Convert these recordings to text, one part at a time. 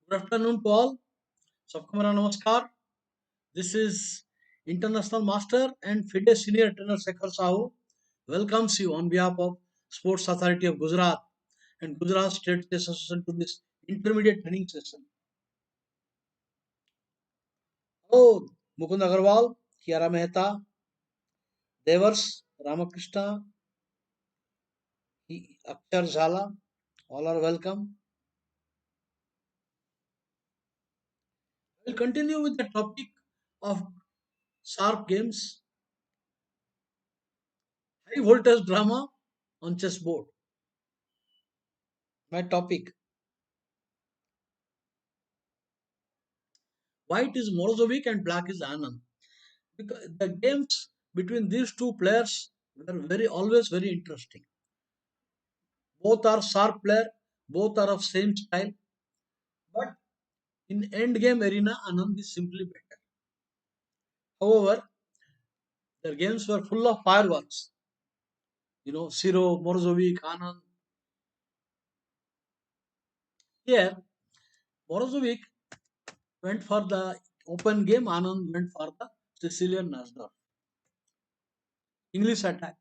Good afternoon to all. सबको मेरा नमस्कार. This is International Master and FIDE Senior Trainer Sekhar Sahu welcomes you on behalf of Sports Authority of Gujarat and Gujarat State Chess Association to this intermediate training session. Hello, Mukund Agarwal, Kiara Mehta, Devers, Ramakrishna, Akshar Jhala, all are welcome. We'll continue with the topic of sharp games, high voltage drama on chessboard. My topic: white is Morozovich and black is Anand. Because the games between these two players were always very interesting. Both are sharp player, both are of same style, but in end game arena, Anand is simply better. However, their games were full of fireworks. Siro, Morozovich, Anand. Here, Morozovich went for the open game, Anand went for the Sicilian Nasdaq. English attack.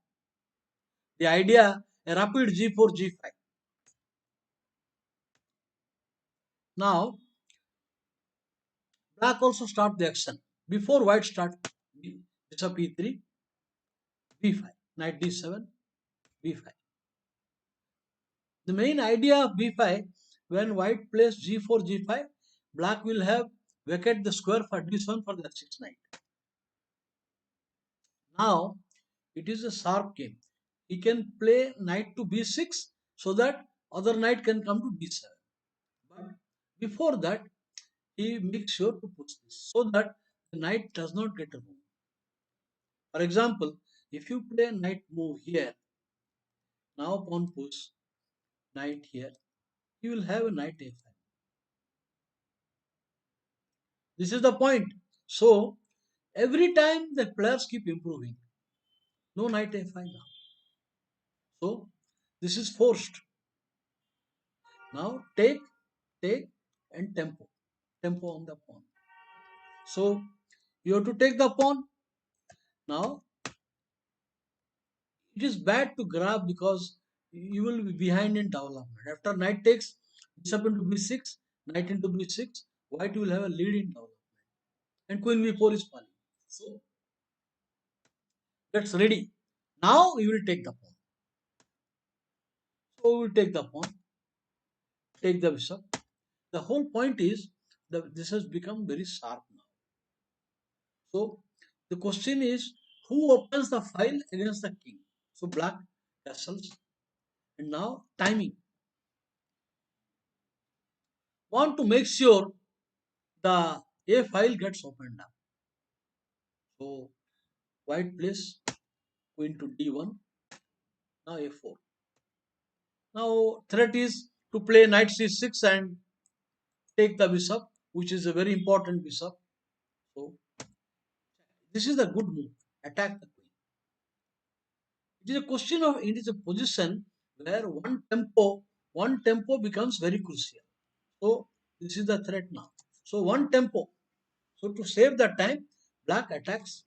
The idea, a rapid G4, G5. Now, black also start the action. Before white start, bishop e3, b5, knight d7, b5. The main idea of b5, when white plays g4, g5, black will have vacate the square for d7 for the f6 knight. Now, it is a sharp game. He can play knight to b6 so that other knight can come to d7. But before that, he makes sure to push this so that the knight does not get a move. For example, if you play knight move here, now pawn push, knight here, you will have a knight a5. This is the point. So, every time the players keep improving. No knight a5 now. So, this is forced. Now, take, and tempo. Tempo on the pawn. So, you have to take the pawn. Now, it is bad to grab because you will be behind in development. After knight takes, bishop into b6, knight into b6, white will have a lead in development. And queen b4 is falling. So, that's ready. Now, you will take the pawn. So, we will take the pawn, take the bishop. The whole point is that this has become very sharp now. So, the question is, who opens the file against the king? So, black castles. And now, timing. Want to make sure the A file gets opened up. So, white plays queen to d1, now a4. Now, threat is to play knight c6 and take the bishop, which is a very important bishop. So, this is a good move. Attack the queen. It is a question of, it is a position where one tempo becomes very crucial. So, this is the threat now. So, one tempo. So, to save the time, black attacks,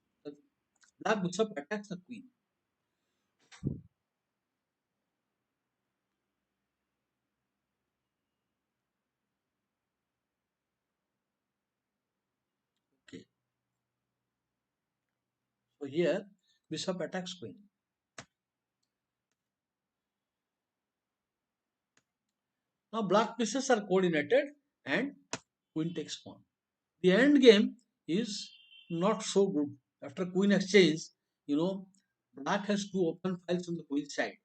black bishop attacks the queen. Okay. So, here, bishop attacks queen. Now, black pieces are coordinated and queen takes pawn. The end game is not so good. After queen exchange, black has two open files on the queen side,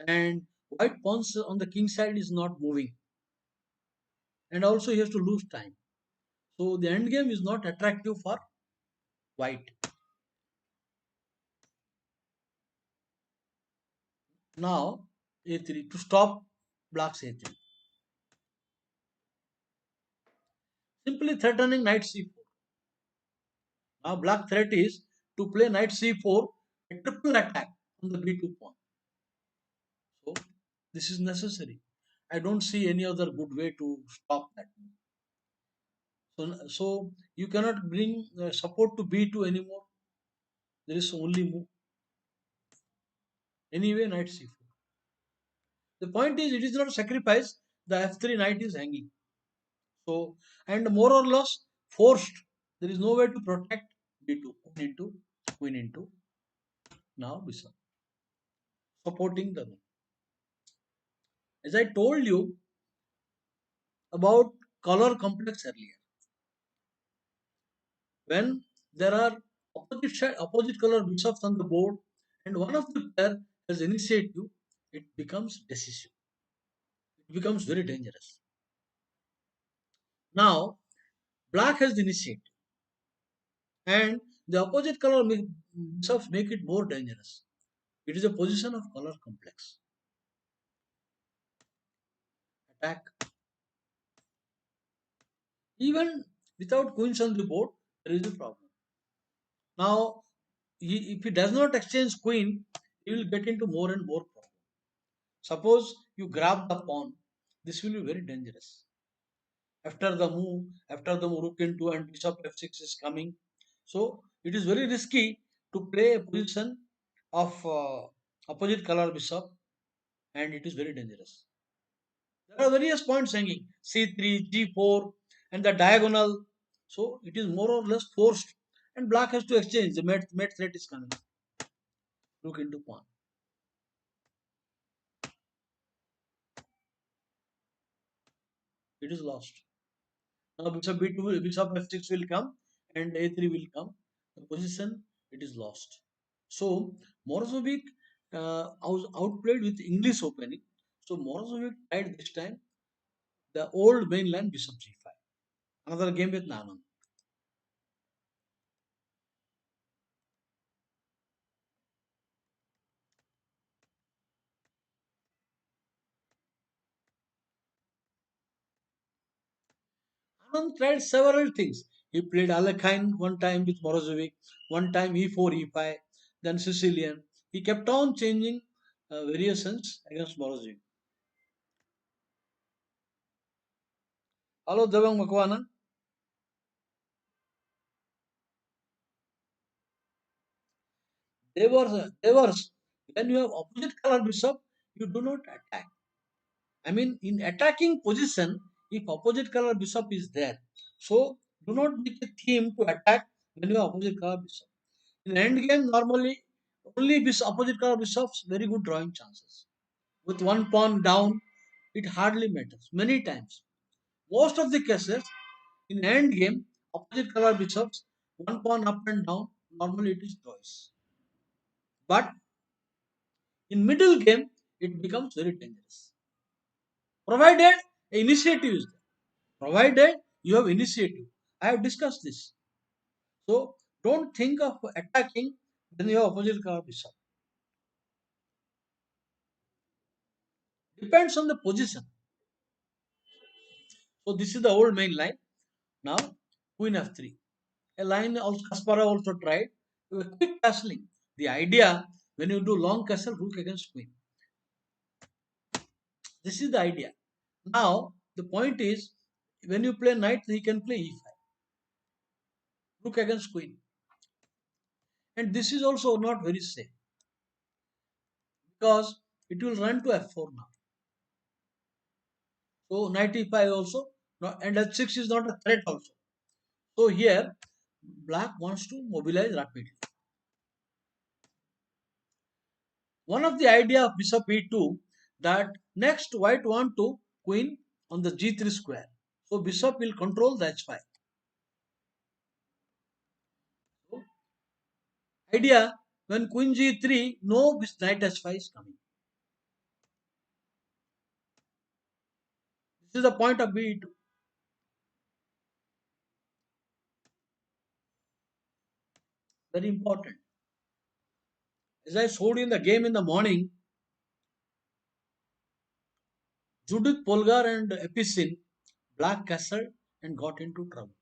and white pawns on the king side is not moving, and also he has to lose time. So the end game is not attractive for white. Now a3 to stop black's a3. Simply threatening knight c4. Now black threat is to play knight c4, a triple attack on the b2 pawn. So this is necessary. I don't see any other good way to stop that. So you cannot bring support to B2 anymore. There is only move. Anyway, knight C4. The point is, it is not a sacrifice. The F3 knight is hanging. So, and more or less forced. There is no way to protect B2. Queen into, now bishop. Supporting the rook. As I told you about color complex earlier, when there are opposite color bishops on the board, and one of the pair has initiative, it becomes decisive. It becomes very dangerous. Now, black has the initiative, and the opposite color bishops make it more dangerous. It is a position of color complex. Attack. Even without queens on the board, there is a problem. Now, if he does not exchange queen, he will get into more and more problems. Suppose you grab the pawn, this will be very dangerous. After the move, rook into and bishop f6 is coming. So it is very risky to play a position of opposite color bishop, and it is very dangerous. There are various points hanging c3, g4, and the diagonal. So it is more or less forced, and black has to exchange. The mate threat is coming. Rook into pawn. It is lost. Now bishop b2, bishop f6 will come, and a3 will come. The position, it is lost. So Morozovich was outplayed with English opening. So Morozovich tried this time the old mainland bishop g5. Another game with Anand. Anand tried several things. He played Alekhine one time with Morozovich, one time e4, e5, then Sicilian. He kept on changing variations against Morozovich. Hello, Devang Makwana. They were when you have opposite color bishop, you do not attack. I mean, in attacking position, if opposite color bishop is there, so do not make a theme to attack when you have opposite color bishop. In end game, normally only opposite color bishops very good drawing chances. With one pawn down, it hardly matters. Many times, most of the cases in end game, opposite color bishops, one pawn up and down, normally it is choice. But in middle game, it becomes very dangerous. Provided initiative is there. Provided you have initiative. I have discussed this. So don't think of attacking when you have opposite color bishop. Depends on the position. So this is the old main line. Now queen f3. A line also Kasparov also tried. A quick castling. The idea when you do long castle, rook against queen. This is the idea. Now the point is when you play knight, he can play e5. Rook against queen. And this is also not very safe because it will run to f4 now. So knight e5 also, and h6 is not a threat also. So here black wants to mobilize rapidly. One of the idea of bishop e2 that next white want to queen on the g3 square. So bishop will control the h5. So idea when queen g3, no knight h5 is coming. This is the point of b2. Very important. As I showed in the game in the morning, Judith Polgar and Epicene black castled and got into trouble.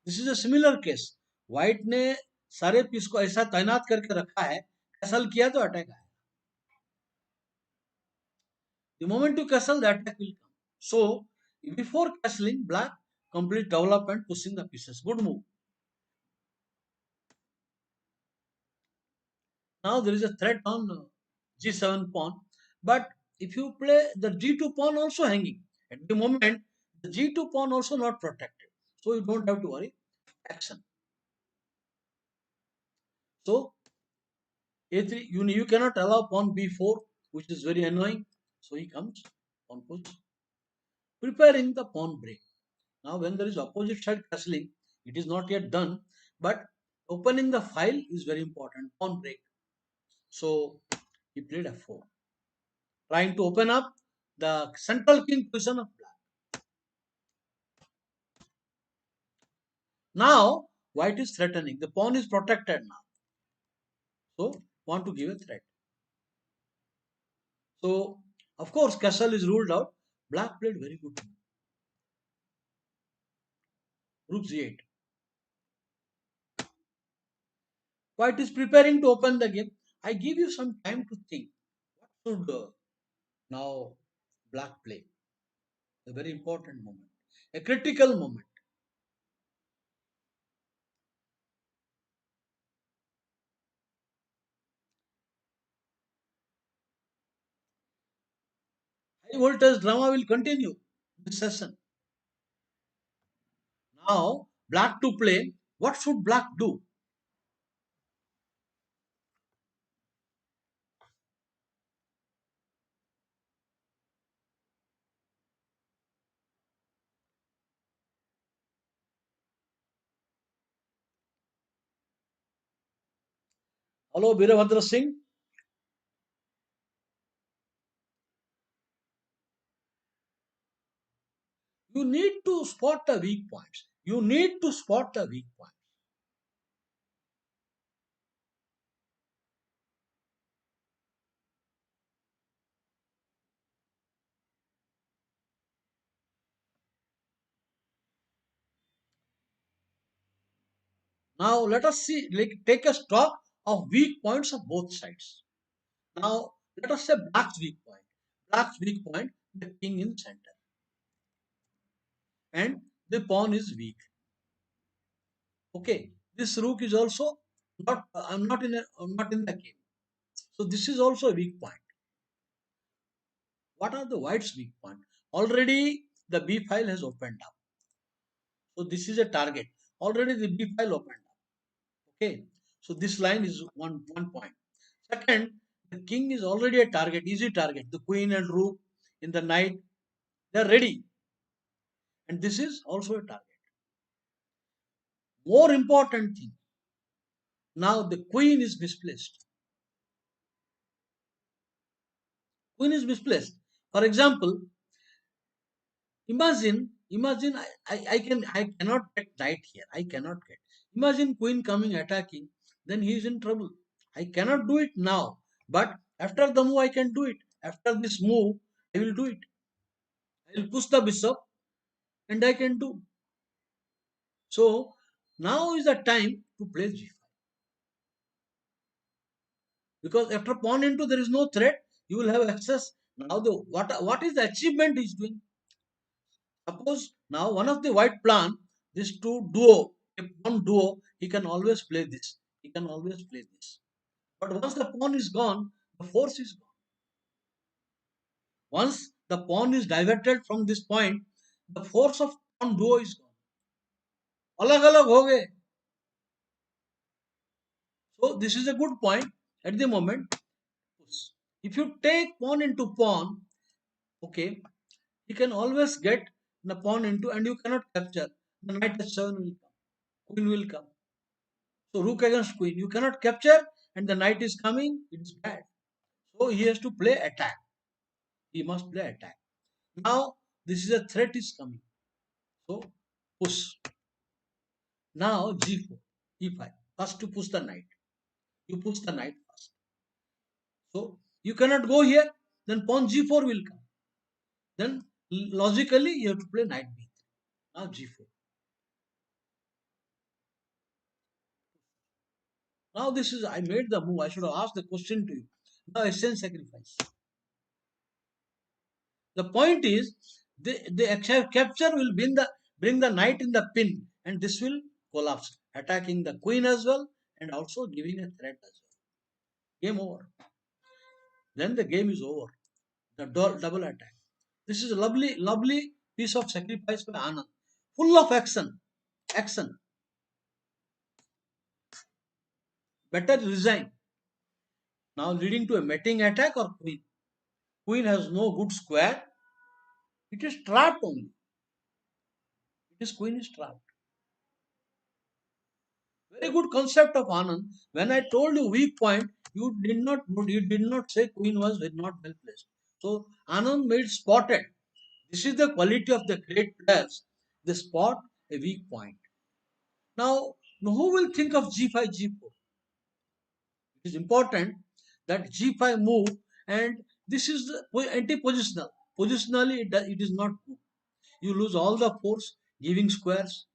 This is a similar case. White ने सारे piece को ऐसा तैनात करके रखा है, castle किया तो अटैक आया. The moment you castle, the attack will come. So before castling, black complete development, pushing the pieces. Good move. Now there is a threat on g7 pawn, but if you play the g2 pawn also hanging, at the moment the g2 pawn also not protected, so you don't have to worry. Action. So a3, you cannot allow pawn b4, which is very annoying. So he comes pawn push, preparing the pawn break. Now when there is opposite side castling, it is not yet done, but opening the file is very important. Pawn break. So he played f4, trying to open up the central king position of black. Now white is threatening. The pawn is protected now. So want to give a threat. So of course castle is ruled out. Black played very good move. Rook g8. White is preparing to open the game. I give you some time to think. What should now black play? A very important moment. A critical moment. High voltage drama will continue this session. Now black to play. What should black do? Hello, Birabhadra Singh. You need to spot the weak points. You need to spot the weak points. Now let us see, like, take a stock of weak points of both sides. Now let us say black's weak point. Black's weak point, the king in center, and the pawn is weak. Okay, this rook is also not. I'm not in the game. So this is also a weak point. What are the white's weak point? Already the b file has opened up. So this is a target. Already the b file opened up. Okay, so this line is one point. Second, the king is already a target, easy target. The queen and rook in the knight, they are ready, and this is also a target. More important thing, now the queen is misplaced. Queen is misplaced. For example, imagine I cannot get knight here. I cannot get. Imagine queen coming attacking, then he is in trouble. I cannot do it now, but after the move I can do it. After this move, I will do it. I will push the bishop and I can do. So now is the time to play g5, because after pawn into there is no threat. You will have access. Now the what is the achievement he is doing? Suppose now one of the white plan, this two duo, a pawn duo, he can always play this. He can always play this. But once the pawn is gone, the force is gone. Once the pawn is diverted from this point, the force of pawn duo is gone. अलग अलग हो गए. So this is a good point at the moment. If you take pawn into pawn, okay, you can always get the pawn into and you cannot capture. The knight h7 will come. Queen will come. So rook against queen. You cannot capture and the knight is coming. It is bad. So he has to play attack. He must play attack. Now this is a threat is coming. So push. Now g4, e5. First to push the knight. You push the knight first. So you cannot go here. Then pawn g4 will come. Then logically you have to play knight b3. Now g4. Now this is, I made the move. I should have asked the question to you. Now exchange sacrifice. The point is, the capture will win the bring the knight in the pin, and this will collapse, attacking the queen as well and also giving a threat as well. Game over. Then the game is over. The double attack. This is a lovely, lovely piece of sacrifice by Anand, full of action. Action. Better resign. Now leading to a mating attack or queen. Queen has no good square. It is trapped only. It is queen is trapped. Very good concept of Anand. When I told you weak point, you did not say queen was not well placed. So Anand made spotted. This is the quality of the great players. They spot a weak point. Now, who will think of g5, g4? It is important that g5 move, and this is the anti-positional. Positionally, it is not good. You lose all the force giving squares.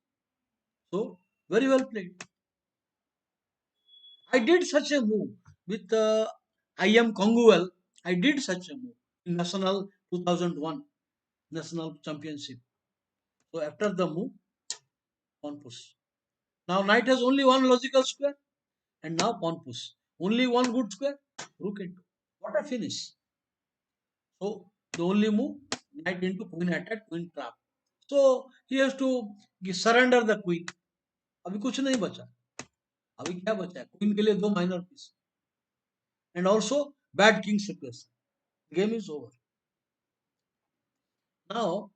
So, very well played. I did such a move with I am Konguel. I did such a move in National 2001 National Championship. So, after the move, pawn push. Now, knight has only one logical square, and now pawn push. Only one good square, rook into. What a finish. So the only move, knight into queen attack, queen trap. So he has to surrender the queen. अभी कुछ नहीं बचा. अभी क्या बचा है? Queen के लिए दो minor piece. And also bad king situation. Game is over. Now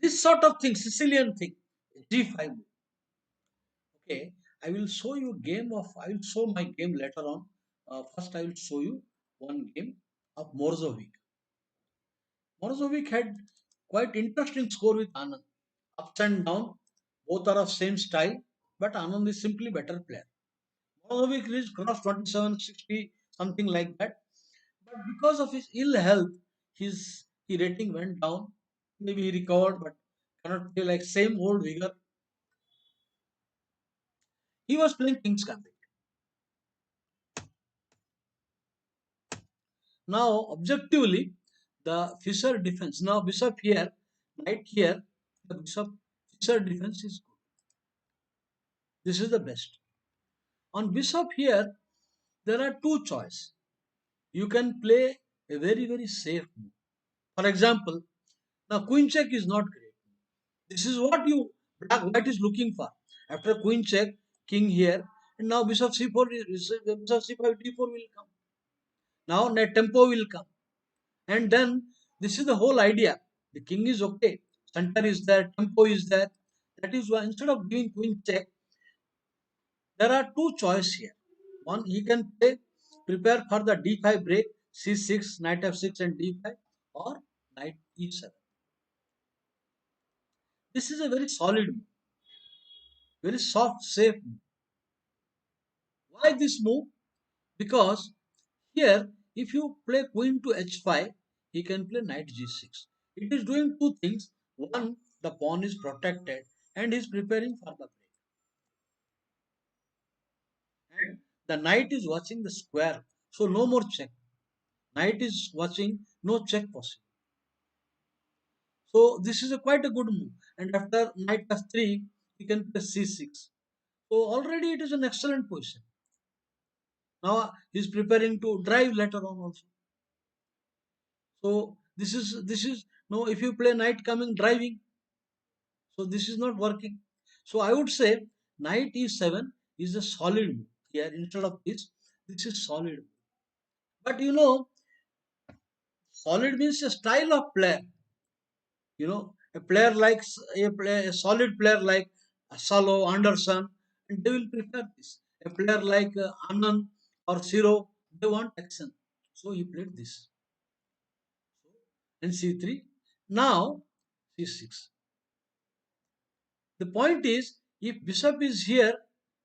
this sort of thing, Sicilian thing, g5 move. Okay, I will show you game of. I will show my game later on. First, I will show you one game of Morzovic. Morzovic had quite interesting score with Anand. Ups and down, both are of same style, but Anand is simply better player. Morzovic reached cross 27, 60, something like that. But because of his ill health, his rating went down. Maybe he recovered, but cannot play like same old vigor. He was playing King's Gambit. Now, objectively, the Fischer defense. Now, bishop here, knight here, the bishop Fischer defense is good. This is the best. On bishop here, there are two choices. You can play a very, very safe move. For example, now queen check is not great. This is what you white is looking for. After queen check, king here, and now bishop c4, bishop c5, d4 will come. Now net tempo will come. And then this is the whole idea. The king is okay, center is there, tempo is there. That is why instead of giving queen check, there are two choices here. One, he can play, prepare for the d5 break, c6, knight f6 and d5, or knight e7. This is a very solid move, very soft, safe move. Why this move? Because here, if you play queen to h5, he can play knight g6. It is doing two things. One, the pawn is protected and is preparing for the break. And the knight is watching the square, so no more check. Knight is watching, no check possible. So this is a quite a good move. And after knight f3, he can play c6. So already it is an excellent position. Now he is preparing to drive later on also. So this is no, if you play knight coming driving, so this is not working. So I would say knight e7 is a solid move. Here instead of this is solid. But solid means a style of player. A player like a solid player like Salo, Anderson, and they will prefer this. A player like Anand or Siro, they want action. So he played this. And c3. Now c6. The point is, if bishop is here,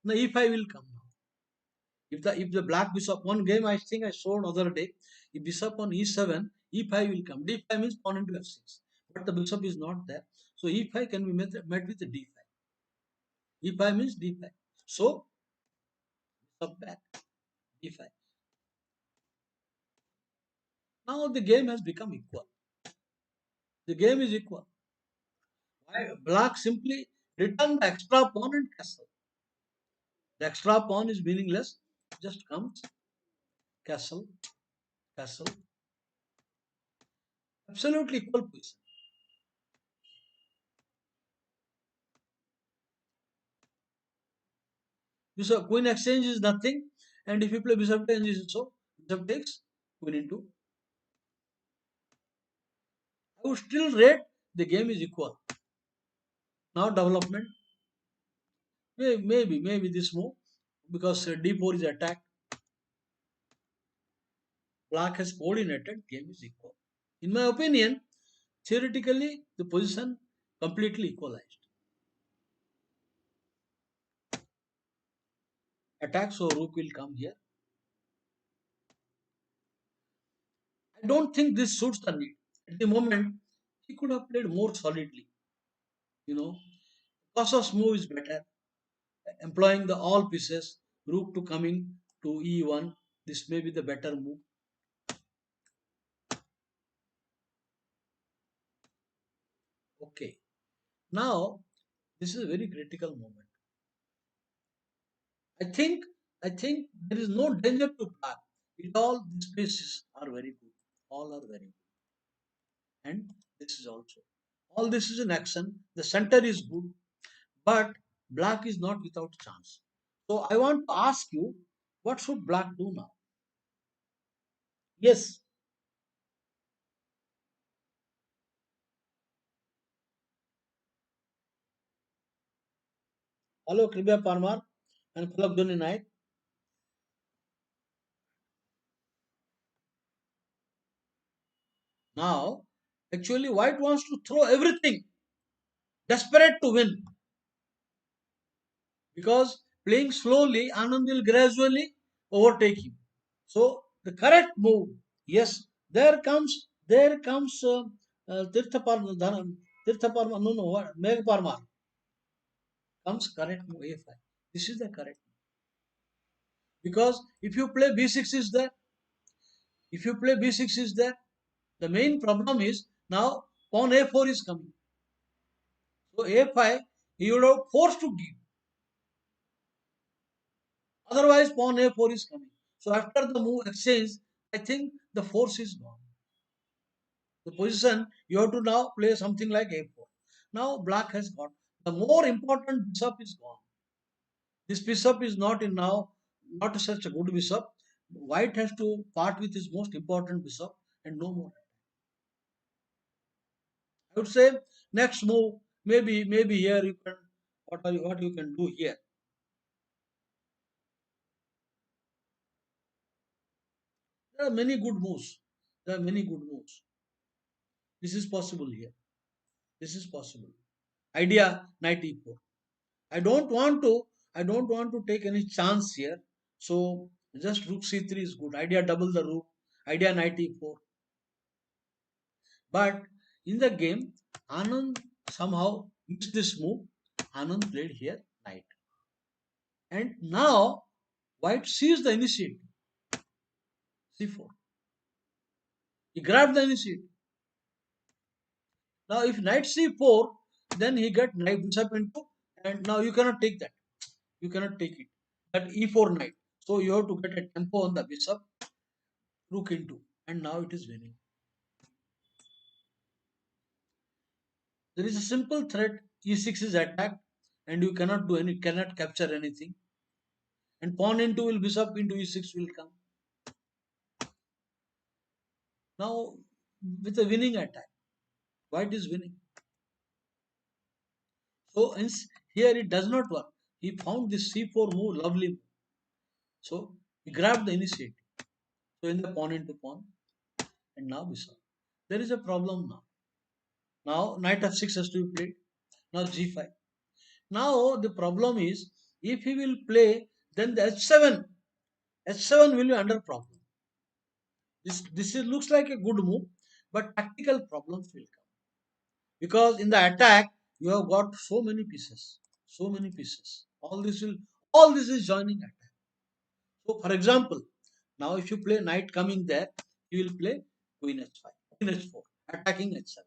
now e5 will come now. If the black bishop, one game I think I showed other day, if bishop on e7, e5 will come. d5 means pawn into f6. But the bishop is not there. So e5 can be met with d5. e5 means d5. So bishop back, d5. Now the game has become equal. The game is equal. Why? Black simply return the extra pawn and castle. The extra pawn is meaningless. Just comes castle, castle. Absolutely equal position. Bishop queen exchange is nothing, and if you play bishop exchange is so bishop takes queen into. I would still rate the game is equal. Now development, maybe this move because d4 is attacked. Black has coordinated. Game is equal. In my opinion, theoretically the position completely equalized. Attack, so rook will come here. I don't think this suits the need. At the moment, he could have played more solidly. You know, Cautious move is better. Employing the all pieces, rook to coming to e1. This may be the better move. Okay. Now, this is a very critical moment. I think I think there is no danger to black. It all these pieces are very good. All are very good. And this is also. All this is in action. The center is good, but black is not without chance. So I want to ask you, what should black do now? Yes. Hello, Kribya Parmar and Palak Doni Naik. Now, actually, white wants to throw everything, desperate to win, because playing slowly, Anand will gradually overtake him. So the correct move, yes, there comes Tirtha Parma, Tirtha Parma, no, no, what, Meg Parma comes correct move A5. This is the correct move. Because if you play B6 is there, if you play B6 is there, the main problem is now pawn A4 is coming. So A5 he would have forced to give. Otherwise pawn A4 is coming. So after the move exchange, I think the force is gone. The position you have to now play something like A4. Now black has got the more important bishop is gone. This bishop is not in now, not such a good bishop. White has to part with his most important bishop and no more. I would say next move, maybe here you can what you can do here. There are many good moves. There are many good moves. This is possible here. This is possible. Idea knight e4. I don't want to I don't want to take any chance here. So just rook c3 is good. Idea double the rook. Idea knight e4. But in the game, Anand somehow missed this move. Anand played here knight. And now white sees the initiative. C4. He grabbed the initiative. Now if knight c4, then he get knight bishop into, and now you cannot take that. You cannot take it. That e4 knight. So you have to get a tempo on the bishop, rook into, and now it is winning. There is a simple threat. E6 is attacked, and you cannot capture anything. And pawn into will bishop into e6 will come. Now with a winning attack, white is winning. So hence here it does not work. He found this c4 move lovely. So he grabbed the initiative. So in the pawn into pawn, and now bishop. There is a problem now. Now knight f6 has to be played. Now g5. Now the problem is, if he will play, then the h7 will be under problem. Looks like a good move, but tactical problems will come, because in the attack you have got so many pieces, so many pieces. All this is joining attack. So for example, now if you play knight coming there, you will play queen h5, queen h4, attacking h7.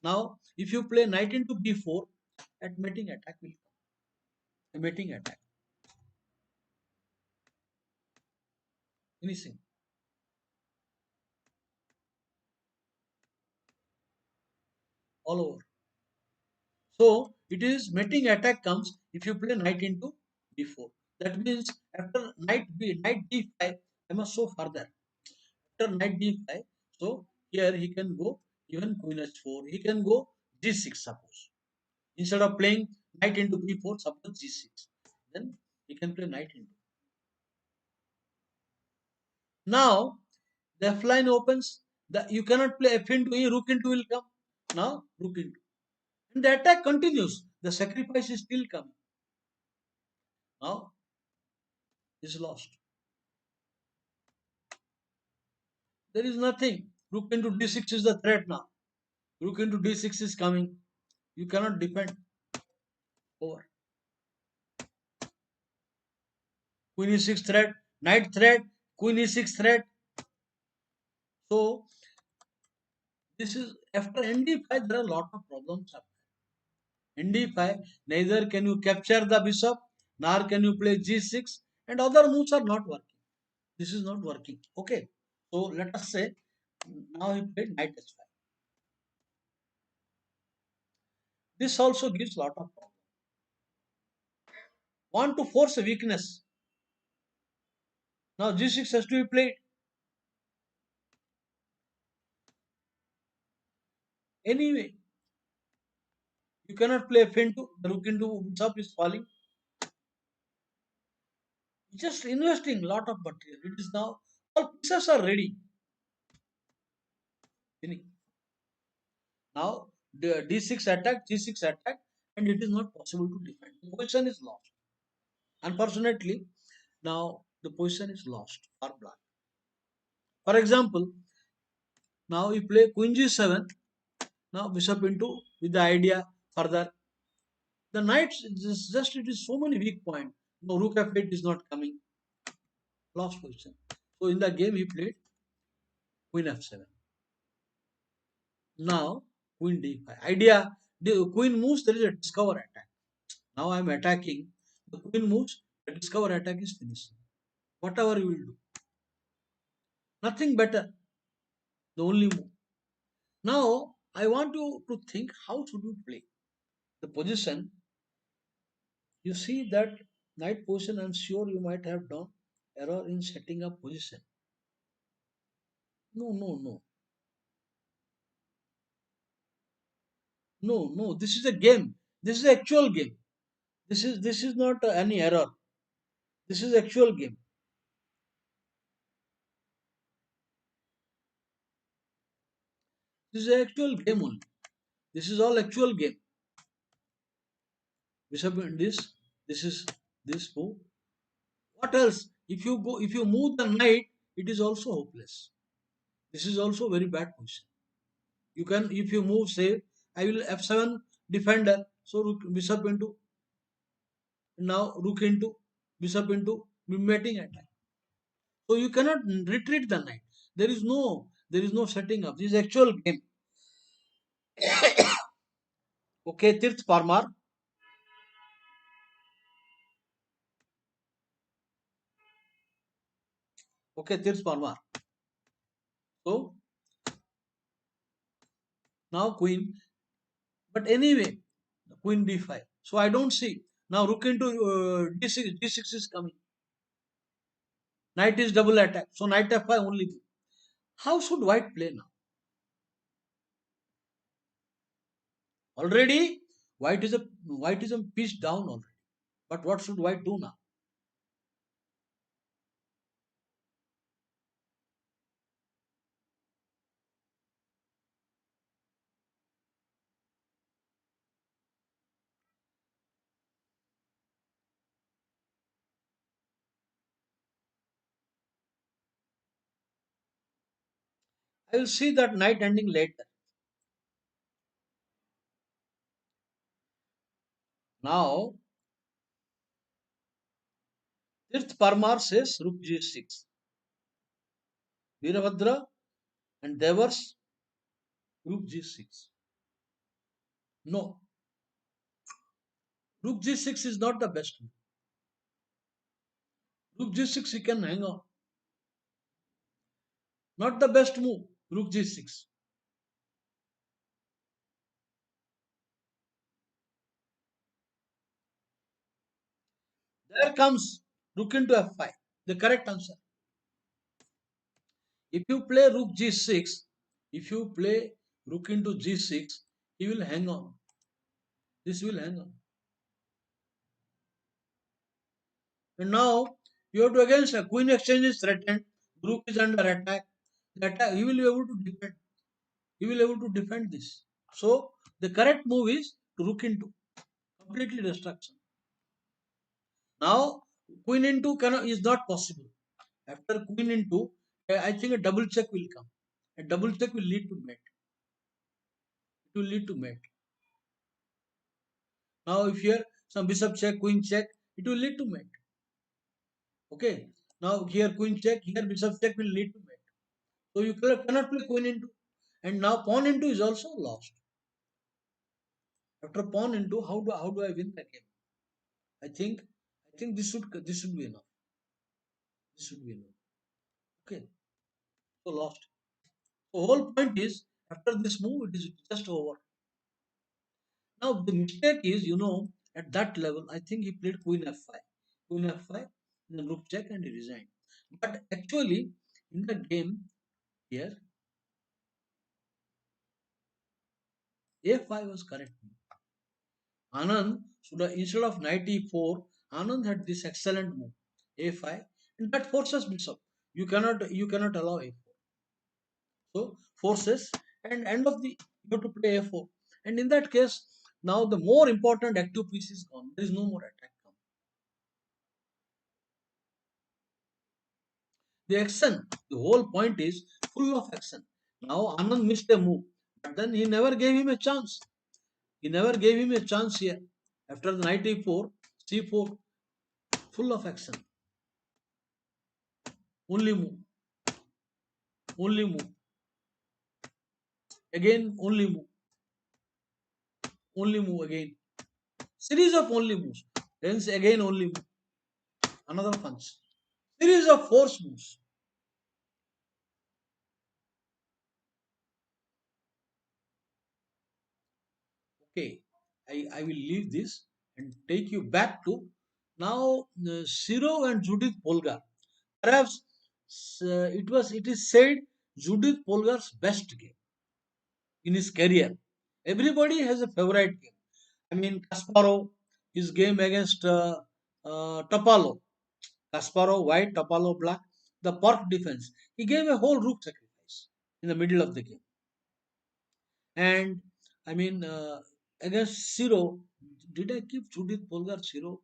Now, if you play knight into b4, at mating attack will come. A mating attack. Finishing. All over. So it is mating attack comes if you play knight into b4. That means after knight d5, I must show further. After knight d5, so here he can go even queen h4. He can go g6 suppose. Instead of playing knight into b4, suppose g6. Then he can play knight into. Now the f line opens. You cannot play f into e. Rook into will come. Now rook into. And the attack continues. The sacrifice is still coming. Now is lost. There is nothing. Rook into d6 is the threat now. Rook into d6 is coming. You cannot defend. Over. Queen e6 threat, knight threat, queen e6 threat. So this is after nd5 there are a lot of problems. nd5 neither can you capture the bishop nor can you play g6 and other moves are not working. This is not working. Okay. So let us say now he played knight h5. This also gives lot of problems. Want to force a weakness. Now g6 has to be played. Anyway, you cannot play f into the rook into bishop is falling. Just investing lot of material. It is now all pieces are ready. Now the d6 attack, g6 attack, and it is not possible to defend. The position is lost. Unfortunately, now the position is lost for black. For example, now we play queen g7. Now bishop into with the idea further. The knight is just it is so many weak points. No rook f8 is not coming. Lost position. So in the game he played queen f7. Now queen d5. Idea the queen moves, there is a discover attack. Now I am attacking. The queen moves, the discover attack is finished. Whatever you will do. Nothing better. The only move. Now I want you to think how should you play. The position, you see that knight position, I am sure you might have done error in setting up position. No, no, no. No, no. This is a game. This is actual game. This is not any error. This is actual game. This is actual game only. This is all actual game. Bishop in this is this move. What else? If you move the knight, it is also hopeless. This is also very bad position. You can, if you move, say, I will f7 defender, so bishop into, now rook into, bishop into, mating attack. So you cannot retreat the knight. There is no setting up. This is actual game. Okay, Tirth Parmar. Okay, Tirth Parmar. So now queen, but anyway, queen d5. So I don't see. Now rook into d6 is coming. Knight is double attack. So knight f5 only. How should white play now? Already white is a piece down already. But what should white do now? I will see that knight ending later. Now Tirth Parmar says rook g6. Veerabhadra and Devers rook g6. No, rook g6 is not the best move. Rook g6 he can hang on. Not the best move. Rook g6. There comes rook into f5. The correct answer. If you play rook g6, if you play rook into g6, he will hang on. This will hang on. And now you have to against a queen exchange is threatened. Rook is under attack. The attack he will be able to defend. He will be able to defend this. So the correct move is to rook into completely destruction. Now queen into cannot is not possible. After queen into, I think a double check will come. A double check will lead to mate. It will lead to mate. Now if here some bishop check, queen check, it will lead to mate. Okay. Now here queen check, here bishop check will lead to mate. So you cannot play queen into. And now pawn into is also lost. After pawn into, how do I win the game? I think this should be enough. This should be enough. Okay. So lost. So whole point is after this move it is just over. Now the mistake is, at that level, I think he played Queen F5. Queen F5, then Rook check and he resigned. But actually, in the game here, A5 was correct. Anand should have, instead of knight E4, Anand had this excellent move, A5, and that forces bishop. You cannot allow A4. So forces and end of the you have to play A4. And in that case, now the more important active piece is gone. There is no more attack. The action, the whole point is full of action. Now Anand missed a move, but then he never gave him a chance. He never gave him a chance here. After the knight e4, c4, full of action. Only move, only move. Again, only move again. Series of only moves. Then again only move. Another punch. Series of force moves. Okay, I will leave this and take you back to now Shiro and Judith Polgar. Perhaps it is said Judith Polgar's best game in his career. Everybody has a favorite game. I mean Kasparov, his game against Topalov. Kasparov white, Topalov black. The park defense. He gave a whole rook sacrifice in the middle of the game. And I mean against Shiro, did I keep Judith Polgar Shiro?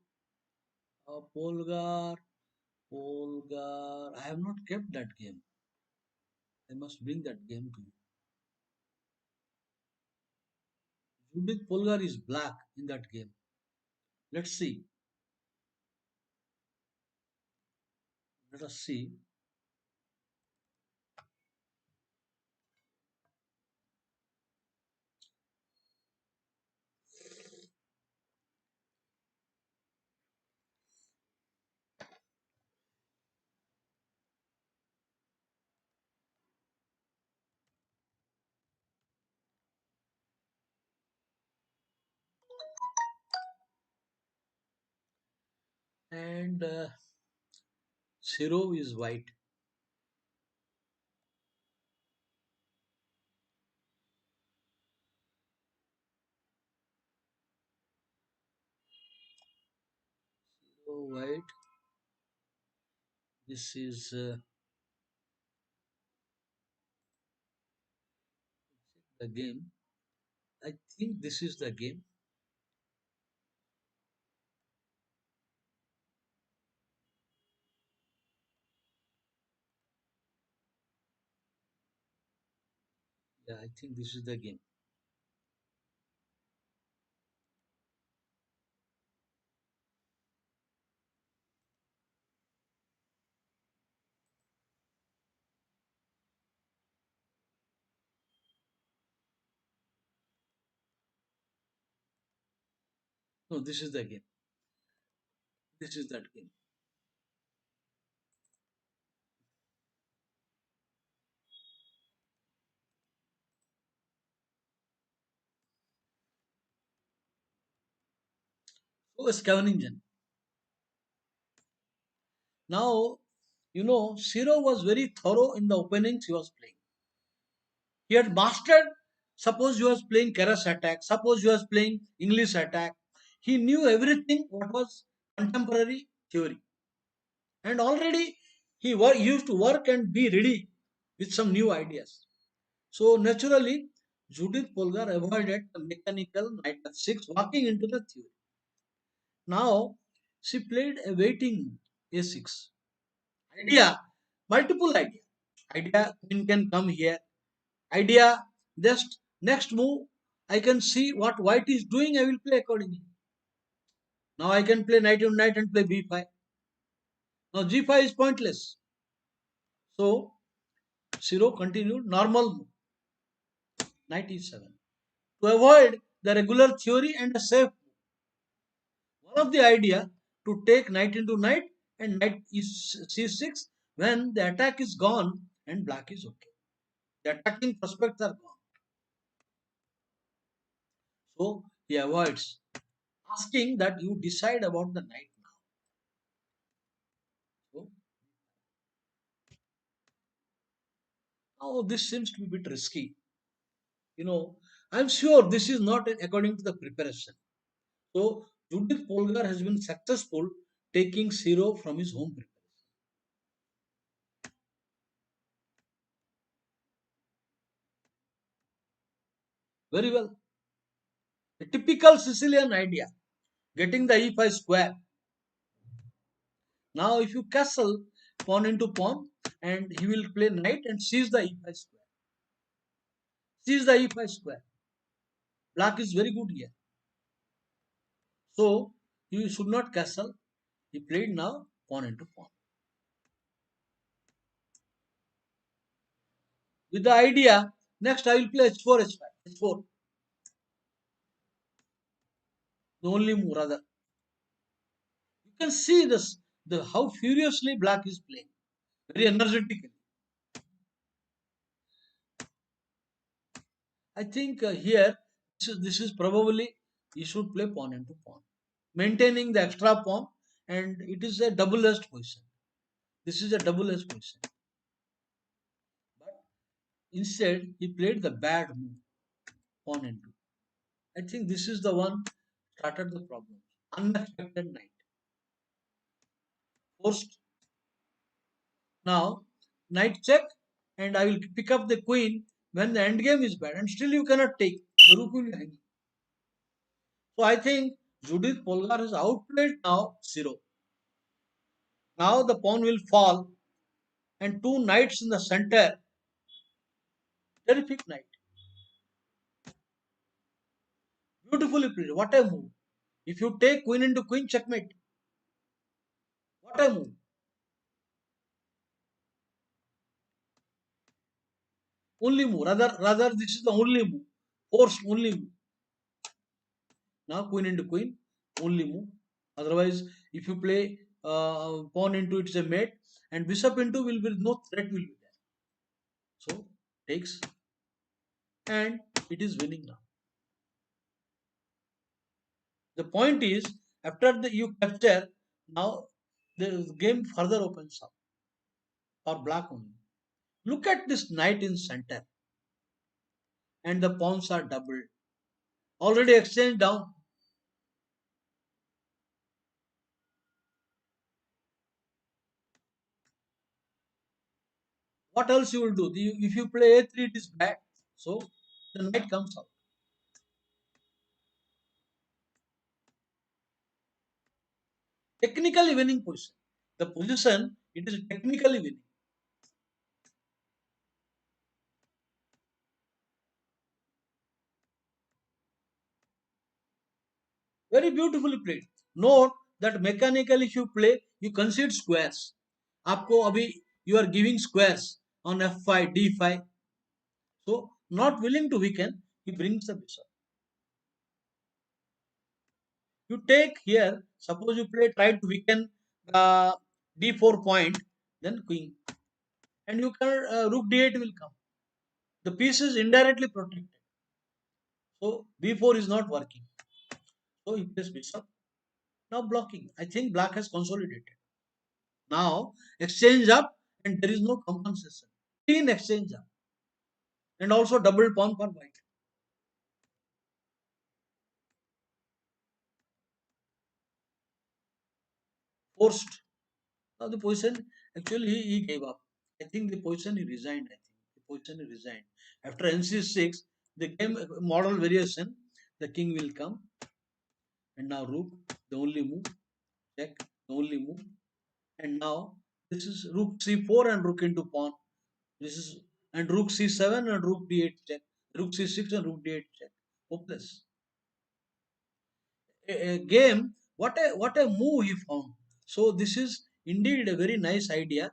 Polgar. I have not kept that game. I must bring that game to you. Judith Polgar is black in that game. Let's see. Let us see. And Shiro is white. Shiro white. This is the game. I think this is the game. Yeah, I think this is the game. No, this is the game. This is that game. So a scavenging. Now, Zero was very thorough in the openings he was playing. He had mastered, suppose he was playing Keras attack, suppose he was playing English attack. He knew everything what was contemporary theory. And already he used to work and be ready with some new ideas. So naturally, Judith Polgar avoided the mechanical knight f6, walking into the theory. Now she played a waiting a6. Idea, multiple idea. Idea, queen can come here. Idea, just next move, I can see what white is doing, I will play accordingly. Now I can play knight on knight and play b5. Now g5 is pointless. So Zero continued normal move, knight e7. To avoid the regular theory and a safe move. One of the idea to take knight into knight and knight is c6 when the attack is gone and black is okay. The attacking prospects are gone. So he avoids asking that you decide about the knight now. So now this seems to be a bit risky. I'm sure this is not according to the preparation. So Judith Polgar has been successful taking Zero from his home preparation. Very well. A typical Sicilian idea, getting the e5 square. Now if you castle pawn into pawn and he will play knight and seize the e5 square. Seize the e5 square. Black is very good here. So you should not castle. He played now pawn into pawn. With the idea, next I will play h4, h5, h4. The only move rather. You can see this, the how furiously black is playing. Very energetically. I think here this is probably you should play pawn into pawn, maintaining the extra pawn, and it is a double-edged position. This is a double-edged position. But instead, he played the bad move, pawn into. I think this is the one started the problem. Unexpected knight. Forced. Now, knight check, and I will pick up the queen when the endgame is bad, and still you cannot take. The rook will be hanging. So I think Judith Polgar has outplayed now Zero. Now the pawn will fall, and two knights in the center. Terrific knight. Beautifully played. What a move. If you take queen into queen, checkmate. What a move. Only move. Rather, this is the only move. Forced only move. Now queen into queen, only move. Otherwise, if you play pawn into it's a mate, and bishop into will be no threat will be there. So takes, and it is winning now. The point is, after you capture, now the game further opens up for black only. Look at this knight in center, and the pawns are doubled. Already exchanged down. What else you will do? If you play a3, it is bad. So the knight comes out. Technically winning position. The position, it is technically winning. Very beautifully played. Note that mechanically if you play, you concede squares. आपको अभी you are giving squares on f5, d5. So not willing to weaken, he brings the bishop. You take here, suppose you try to weaken the d4 point, then queen. And you can, rook d8 will come. The piece is indirectly protected. So b4 is not working. So he plays bishop. Now blocking. I think black has consolidated. Now exchange up and there is no compensation. Clean exchange up. And also double pawn for white. Forced. Now the position, actually he gave up. I think the position he resigned. I think the position he resigned. After NC6, the game model variation, the king will come. And now rook, the only move. Check, the only move. And now this is rook c4 and rook into pawn. This is, and rook c7 and rook d8 check. Rook c6 and rook d8 check. Hopeless. A game, what a move he found. So this is indeed a very nice idea.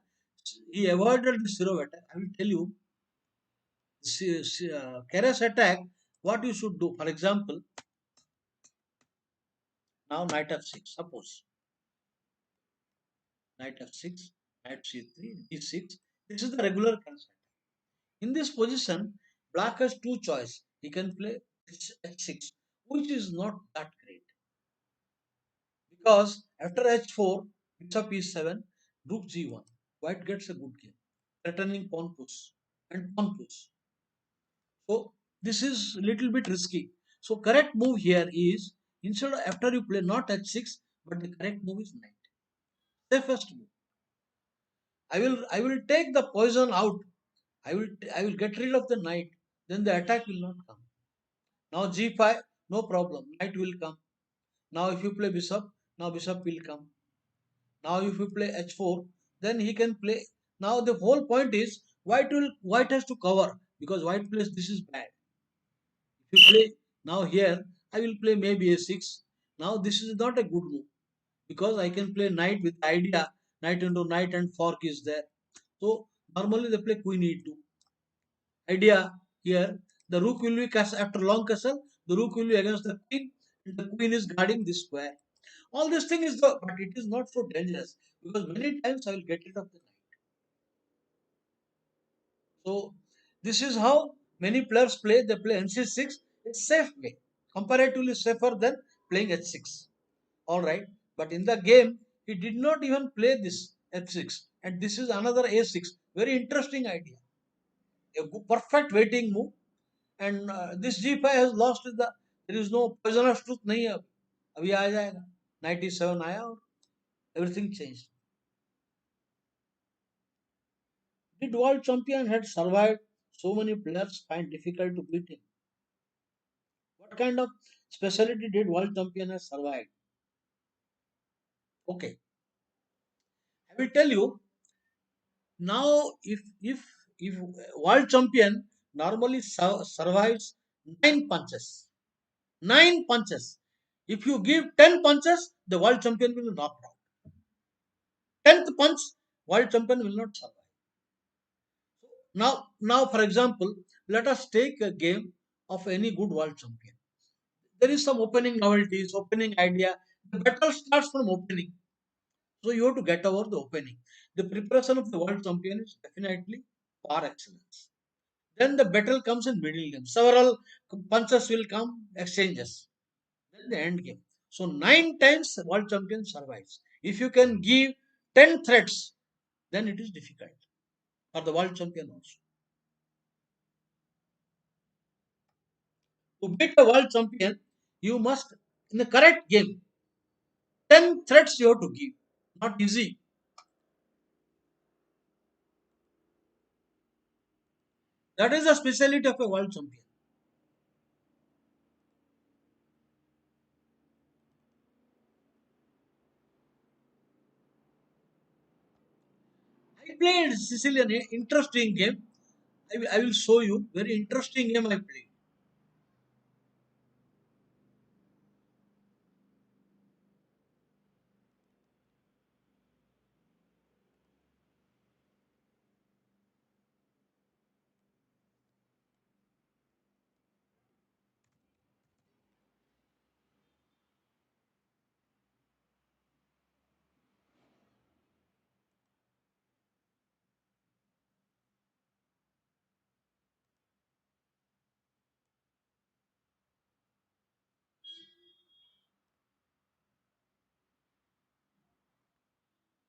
He avoided the zero attack. I will tell you, Keras attack. What you should do, for example, now knight f6. Suppose knight f6, knight c3, d6. This is the regular Keras attack. In this position, black has two choice. He can play h6, which is not that great because after h4, bishop e7, rook g1, white gets a good game, threatening pawn push and pawn push. So this is little bit risky. So correct move here is instead of after you play not h6, but the correct move is knight. Safest move. I will take the poison out. I will get rid of the knight. Then the attack will not come. Now g5, no problem. Knight will come. Now if you play bishop, now bishop will come. Now if you play h4, then he can play. Now the whole point is white has to cover because white plays this is bad. If you play now here, I will play maybe a6. Now this is not a good move because I can play knight with idea knight into knight and fork is there. So normally they play queen e2. Idea here, the rook will be after long castle, the rook will be against the queen, and the queen is guarding this square. All this thing is the, but it is not so dangerous because many times I will get rid of the knight. So this is how many players play. They play NC6. It's safe way, comparatively safer than playing H6. All right, but in the game he did not even play this F6, and this is another A6. Very interesting idea. A perfect waiting move, and this G5 has lost the. There is no poisonous truth. नहीं है अभी आ जाएगा 97 आया और everything changed. Did world champion had survived? So many players find difficult to beat him. What kind of specialty did world champion has survived? Okay, I will tell you now. If world champion normally survives 9 punches, 9 punches. If you give 10 punches, the world champion will knock out. 10th punch, world champion will not survive. Now, for example, let us take a game of any good world champion. There is some opening novelties, opening idea. The battle starts from opening. So you have to get over the opening. The preparation of the world champion is definitely par excellence. Then the battle comes in middle game. Several punches will come, exchanges. Then the end game. So 9 times world champion survives. If you can give 10 threats, then it is difficult for the world champion also. To beat a world champion, you must, in the correct game, 10 threats you have to give. Not easy. That is the specialty of a world champion. I played Sicilian, interesting game. I will show you. Very interesting game I played.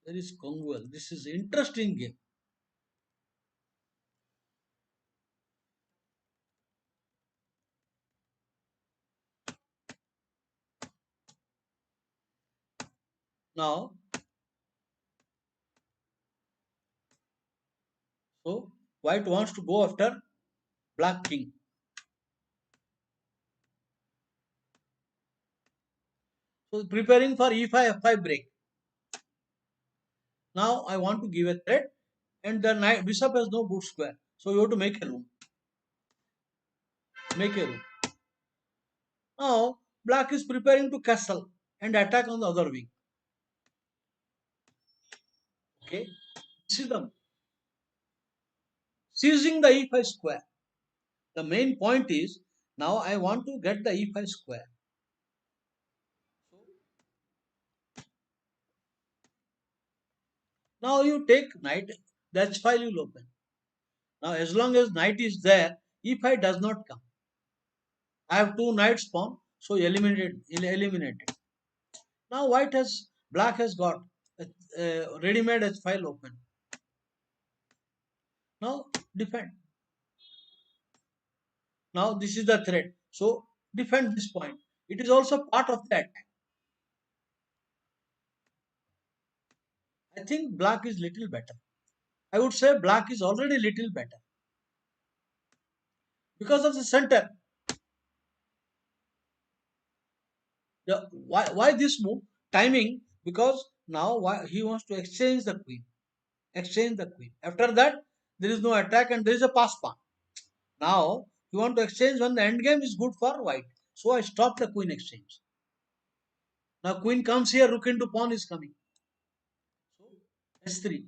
There is Conguel. This is interesting game. Now, so white wants to go after black king. So preparing for e5 f5 break. Now I want to give a threat, and the knight bishop has no good square. So you have to make a room. Make a room. Now black is preparing to castle and attack on the other wing. Okay. This is the seizing the e5 square. The main point is now I want to get the e5 square. So now you take knight, the h file will open. Now as long as knight is there, e5 does not come. I have two knights pawn, so eliminated. Now black has got a ready-made h file open. Now defend. Now this is the threat. So defend this point. It is also part of the attack. I think black is little better. I would say black is already little better because of the center. Why this move? Timing, because now he wants to exchange the queen. Exchange the queen. After that, there is no attack and there is a pass pawn. Now, you want to exchange when the end game is good for white. So I stop the queen exchange. Now queen comes here, rook into pawn is coming. So s3.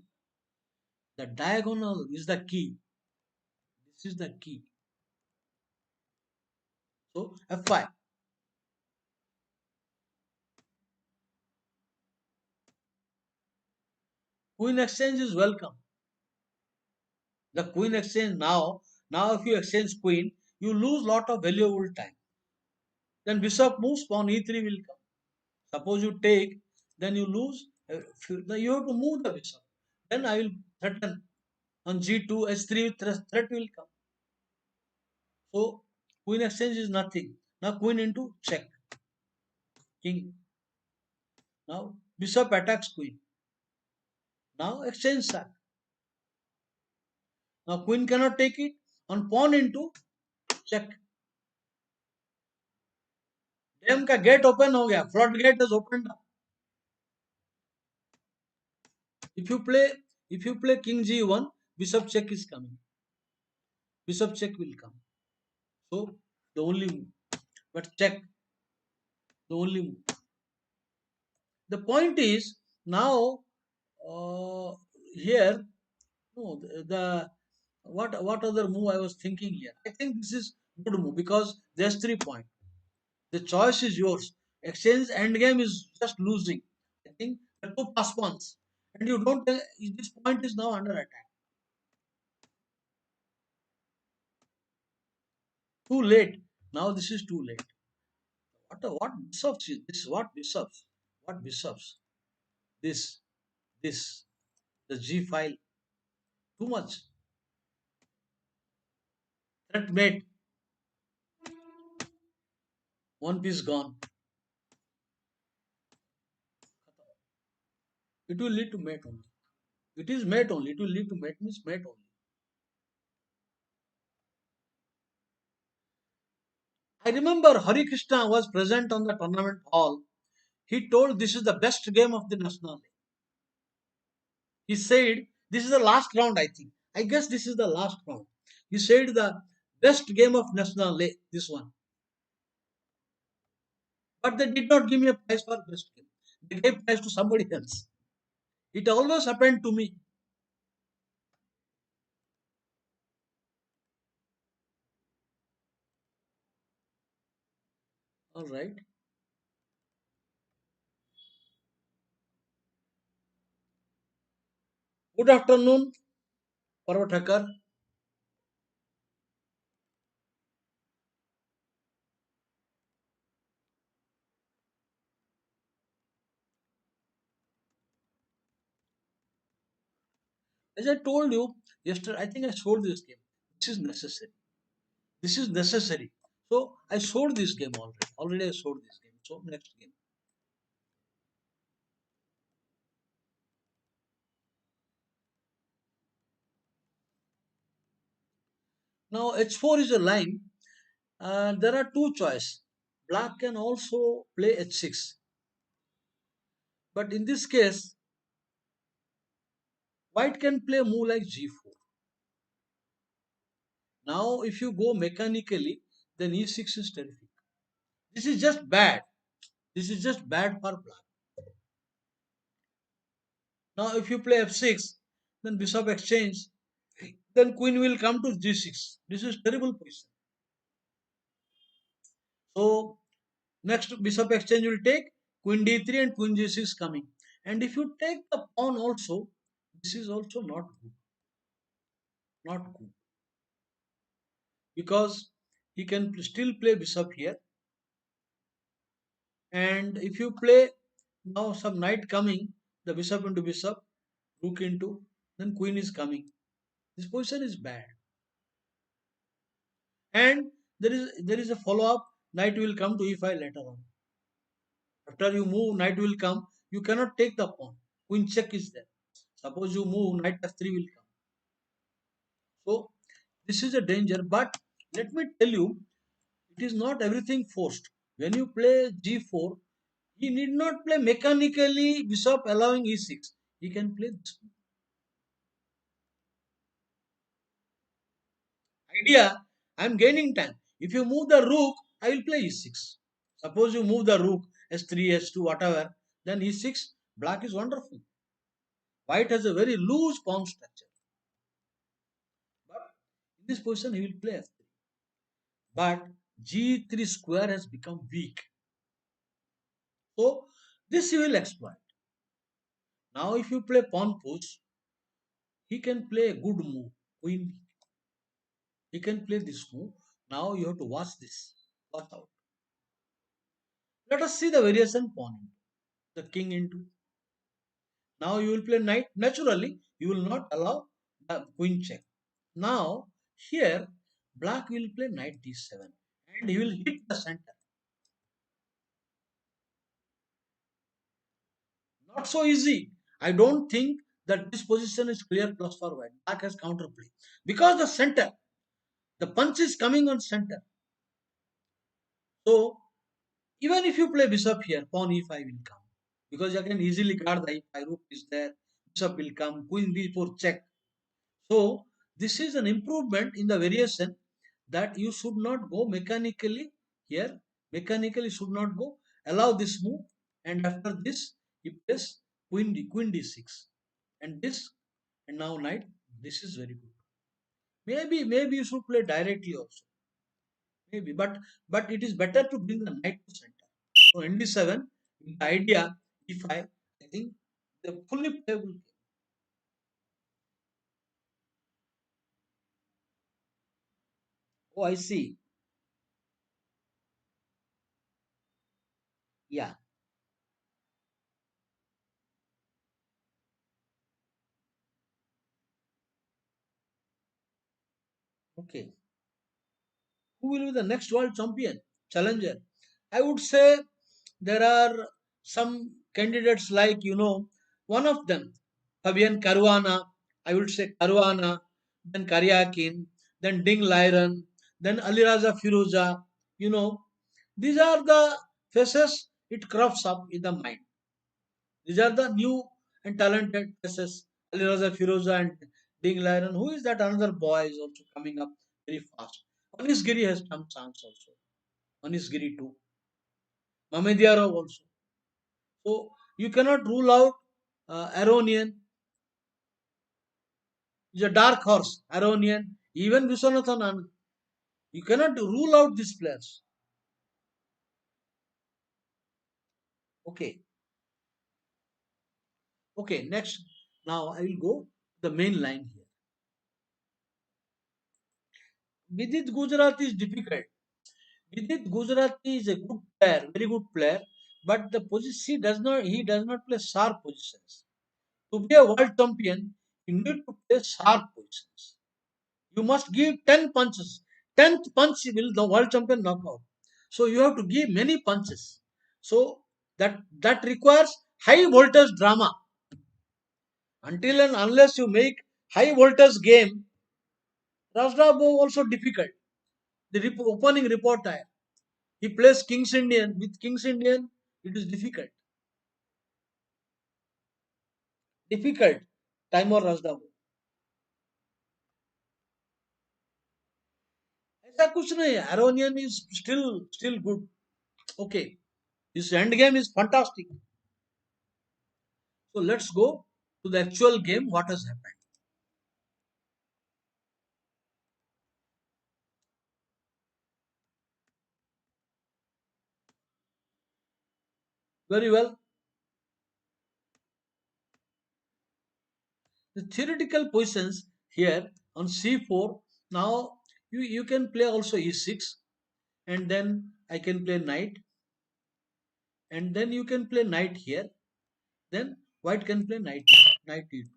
The diagonal is the key. This is the key. So f5. Queen exchange is welcome. The queen exchange now if you exchange queen, you lose lot of valuable time. Then bishop moves, pawn e3 will come. Suppose you take, then you lose. You have to move the bishop. Then I will threaten on g2, h3 threat will come. So queen exchange is nothing. Now queen into check. King. Now bishop attacks queen. Now exchange sack. Now queen cannot take it. On pawn into check. Dam का gate open हो गया. Flood gate is open. If you play king g1, bishop check is coming. Bishop check will come. So the only move. But check, the only move. The point is now here no the what other move I was thinking here. I think this is good move because there's 3 points. The choice is yours. Exchange endgame is just losing. I think the two pass pawns and you don't. This point is now under attack. Too late. Now this is too late. What bishops is this? What bishops? What bishops? This this the G file. Too much. Threat mate. One piece gone. It will lead to mate only. It is mate only. It will lead to mate means mate only. I remember Hari Krishna was present on the tournament hall. He told this is the best game of the national. He said this is the last round. I think. I guess this is the last round. He said the best game of national. This one. But they did not give me a prize for best game. They gave prize to somebody else. It always happened to me. All right. Good afternoon, Parvat. As I told you yesterday, I think I showed this game. This is necessary. This is necessary. So I showed this game already. Already I showed this game. So next game. Now h4 is a line. There are two choices. Black can also play h6. But in this case, white can play a move like g4. Now if you go mechanically, then e6 is terrific. This is just bad. This is just bad for black. Now if you play f6, then bishop exchange, then queen will come to g6. This is terrible position. So next bishop exchange will take queen d3 and queen g6 coming. And if you take the pawn also, this is also not good. Not good. Because he can still play bishop here. And if you play now some knight coming, the bishop into bishop, rook into, then queen is coming. This position is bad. And there is a follow up. Knight will come to e5 later on. After you move, knight will come. You cannot take the pawn. Queen check is there. Suppose you move, knight f3 will come. So this is a danger. But let me tell you, it is not everything forced. When you play g4, he need not play mechanically bishop allowing e6. He can play this idea. I am gaining time. If you move the rook, I will play e6. Suppose you move the rook s3, s2, whatever, then e6. Black is wonderful. White has a very loose pawn structure. But in this position, he will play f3. But g3 square has become weak. So this he will exploit. Now if you play pawn push, he can play a good move. Queen. He can play this move. Now you have to watch this. Watch out. Let us see the variation pawn into. The king into. Now you will play knight. Naturally, you will not allow the queen check. Now here black will play knight d7 and he will hit the center. Not so easy. I don't think that this position is clear plus for white. Black has counterplay. Because the center, the punch is coming on center. So even if you play bishop here, pawn e5 will come. Because you can easily guard the e5, rook is there, bishop will come, queen d4 check. So this is an improvement in the variation that you should not go mechanically here. Mechanically should not go. Allow this move and after this you press queen d6 and this and now knight. This is very good. Maybe you should play directly also. Maybe but it is better to bring the knight to center. So ND7 the idea I think the fully playable. Oh I see. Yeah. Okay. Who will be the next world champion? Challenger. I would say there are some candidates like, one of them, Fabian Caruana, I would say Caruana, then Karyakin, then Ding Lyron, then Aliraza Firoza, you know, these are the faces it crops up in the mind. These are the new and talented faces, Aliraza Firoza and Ding Lyron. Who is that another boy is also coming up very fast. Anis Giri has some chance also. Anis Giri too. Mamediarov also. So you cannot rule out Aronian is a dark horse. Aronian, even Viswanathan Anand. You cannot rule out these players. Okay, okay. Next, now I will go the main line here. Vidit Gujarati is difficult. Vidit Gujarati is a good player, very good player, but the position he does not play sharp positions. To be a world champion, You need to play sharp positions. You must give 10 punches. 10th punch will the world champion knock out. So you have to give many punches. So that requires high voltage drama. Until and unless you make high voltage game, Rasdabo also difficult. The opening reporter, he plays Kings Indian. With Kings Indian, it is difficult. Difficult. Time or Rasdabo. ऐसा कुछ नहीं है. Aronian is still good. Okay. His end game is fantastic. So let's go to the actual game. What has happened? Very well. The theoretical positions here on c4. Now you can play also e6, and then I can play knight, and then you can play knight here. Then white can play knight e2.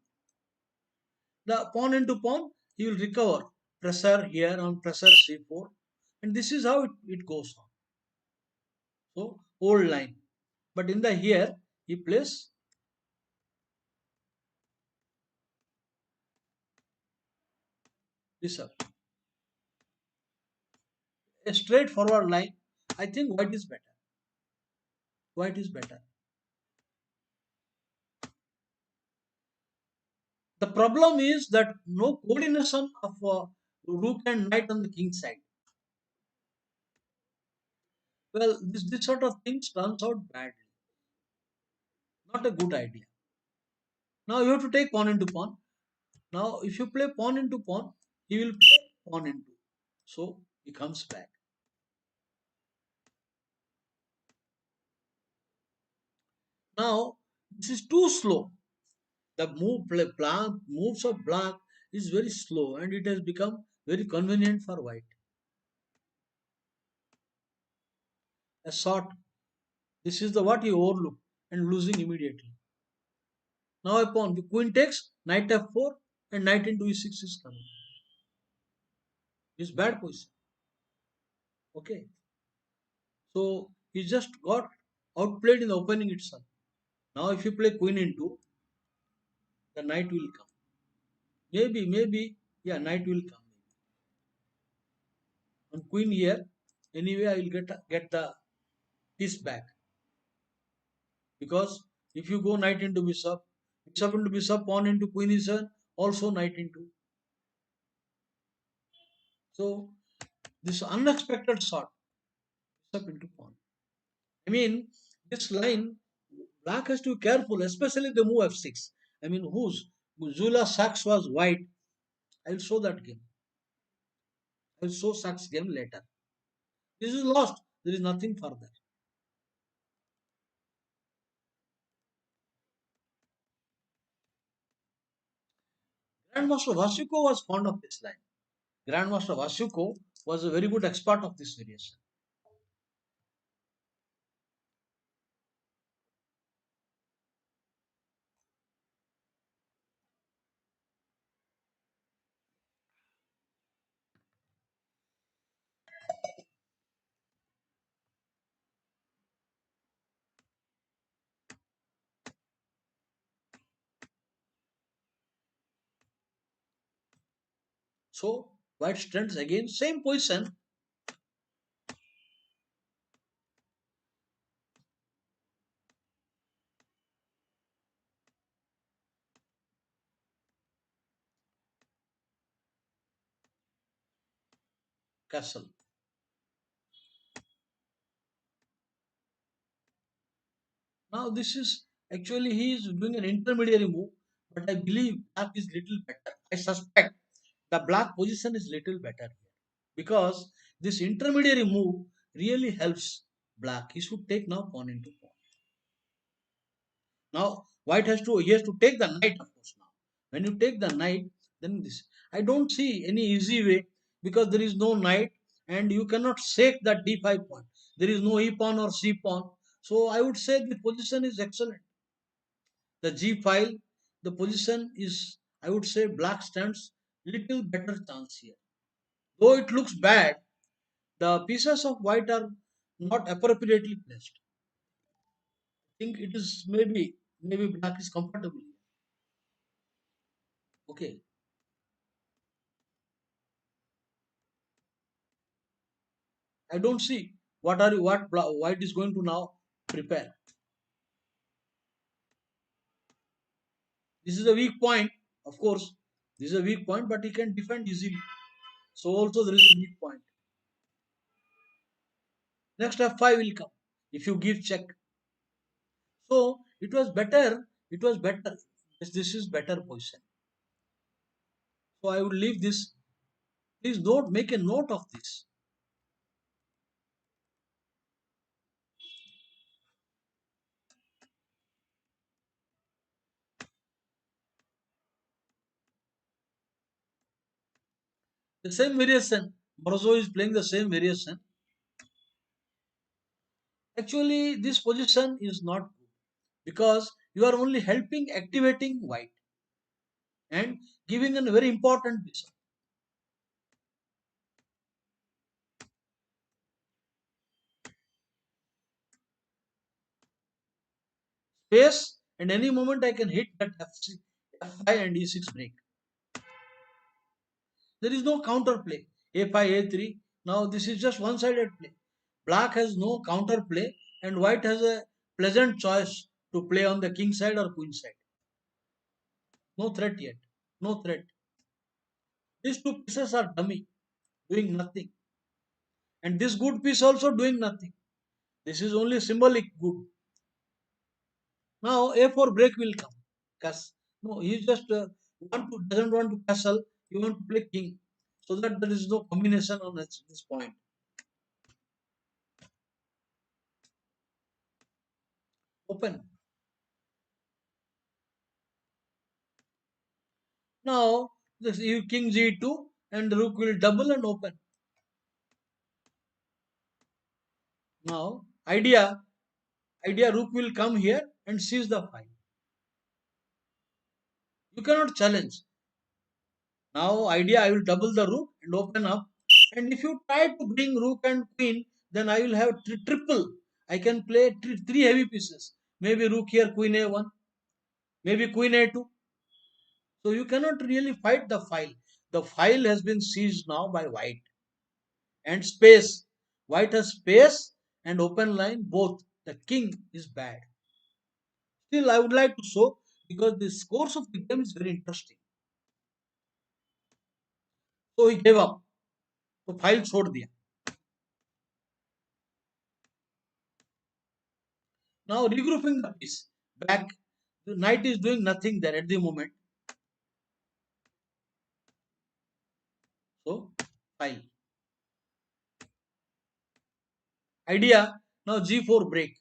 The pawn into pawn, he will recover pressure here on pressure c4, and this is how it goes on. So old line, but in the here he plays this up, a straightforward line. I think white is better. White is better. The problem is that no coordination of rook and knight on the king side. Well, this sort of things turns out badly. Not a good idea. Now you have to take pawn into pawn. Now if you play pawn into pawn, he will play pawn into. So he comes back. Now this is too slow. The moves of black is very slow, and it has become very convenient for white. A short. This is the what he overlooked and losing immediately. Now a pawn. The queen takes knight f4 and knight into e6 is coming. It's bad position. Okay. So he just got outplayed in the opening itself. Now if you play queen into, the knight will come. Maybe, yeah, knight will come. On queen here, anyway, I will get the piece back, because if you go knight into bishop, bishop into bishop, pawn into queen is also knight into. So this unexpected shot, bishop into pawn. I mean, this line, black has to be careful, especially the move f6. I mean, whose Zula Sachs was white. I will show that game. I will show Sachs game later. This is lost. There is nothing further. Grandmaster Vasuko was fond of this line. Grandmaster Vasuko was a very good expert of this variation. So white strengths again, same position. Castle. Now this is actually he is doing an intermediary move, but I believe black is little better. I suspect the black position is little better here, because this intermediary move really helps black. He should take now pawn into pawn. Now white he has to take the knight, of course. Now when you take the knight, then this I don't see any easy way, because there is no knight and you cannot shake that d5 pawn. There is no e pawn or c pawn. So I would say the position is excellent. The g file, the position is, I would say black stands little better chance here. Though it looks bad, the pieces of white are not appropriately placed. I think it is maybe black is comfortable. Okay, I don't see what white is going to now prepare. This is a weak point, of course. This is a weak point, but he can defend easily. So also there is a weak point. Next f5 will come if you give check. So it was better. It was better. This is better position. So I would leave this. Please note, make a note of this. The same variation. Morozov is playing the same variation. Actually, this position is not good because you are only helping activating white and giving a very important piece. Space, and any moment I can hit that F5 and E6 break. There is no counter play. A5, A3. Now this is just one-sided play. Black has no counter play and white has a pleasant choice to play on the king side or queen side. No threat yet. No threat. These two pieces are dummy, doing nothing. And this good piece also doing nothing. This is only symbolic good. Now A4 break will come. Because no, he just doesn't want to castle. He want to play king, so that there is no combination on this point. Open. Now this king g2 and rook will double and open. Now idea rook will come here and seize the file. You cannot challenge. Now idea I will double the rook and open up. And if you try to bring rook and queen, then I will have triple. I can play three heavy pieces. Maybe rook here, queen a1, maybe queen a2. So you cannot really fight the file. The file has been seized now by white. And space. White has space and open line both. The king is bad. Still, I would like to show because the course of the game is very interesting. So he gave up. So file छोड़ दिया. Now regrouping the piece back. The knight is doing nothing there at the moment. So file. Idea. Now g4 break.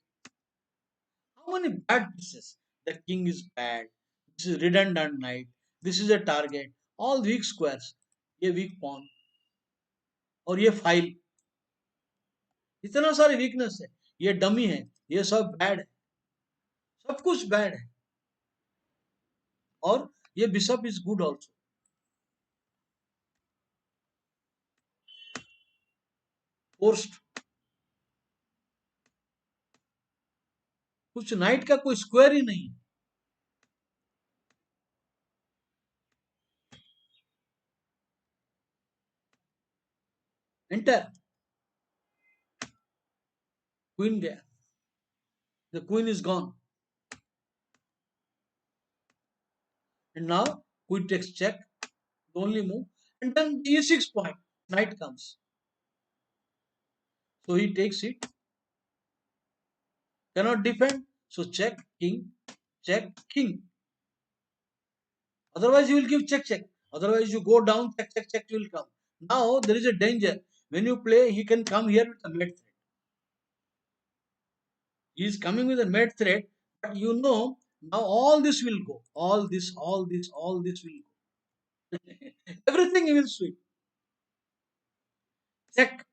How many bad pieces? The king is bad. This is redundant knight. This is a target. All weak squares. ये weak pawn और ये file. इतना सारी weakness है. ये dummy है. ये सब बैड है. सब कुछ बैड है. और ये bishop is good also. Post. कुछ नाइट का कोई स्क्वायर ही नहीं. एंटर. क्वीन गया. The queen is gone. And now queen takes check, the only move, and then e6 point, knight comes. So he takes it, cannot defend, so check, king. Otherwise you will give check, check. Otherwise you go down, check, check, check, you will come. Now there is a danger. When you play, he can come here with a mate threat. He is coming with a mate threat, but you know, now all this will go. All this will go. Everything he will sweep. Check,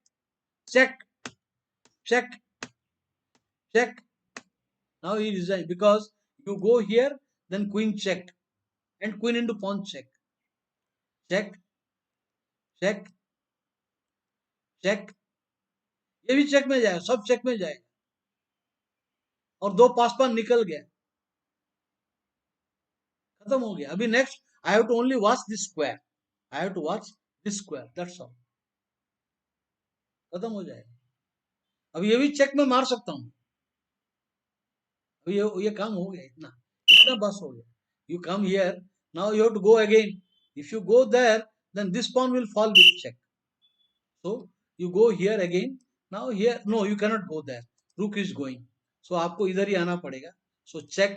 check, check, check. Now he resigned because you go here, then queen check, and queen into pawn check, check, check, check, ये भी check में जाएगा, सब check में जाएगा और दो पास पान निकल गया, खत्म हो गया. अभी next I have to only watch this square, I have to watch this square, that's all, खत्म हो जाएगा. अब ये भी चेक में मार सकता हूँ. अभी ये काम हो गया, इतना इतना बस हो गया. You come here, now you have to go again. If you go there then this pawn will fall with check. So you go here again. Now here no, you cannot go there. Rook is going. So आपको इधर ही आना पड़ेगा. So check.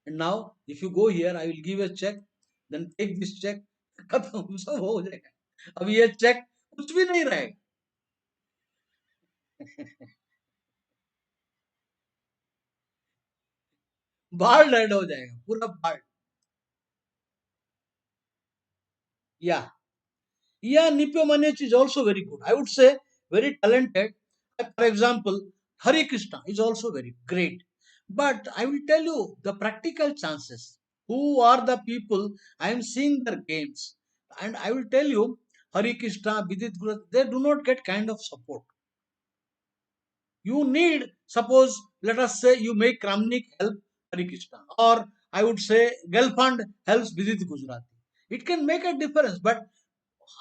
And now if you go here, I will give a check. Then take this check. खत्म, सब हो जाएगा. अब ये check कुछ भी नहीं रहेगा. बाल डेड हो जाएगा, पूरा बाल. Yeah. Yeah, Nipio Manech is also very good. I would say very talented. For example, Hari Krishna is also very great. But I will tell you the practical chances. Who are the people I am seeing their games? And I will tell you, Hari Krishna, Vidit Guru, they do not get kind of support. You need, suppose, let us say you make Kramnik help Hari Krishna, or I would say Gelfand helps Vidit Gujarati. It can make a difference, but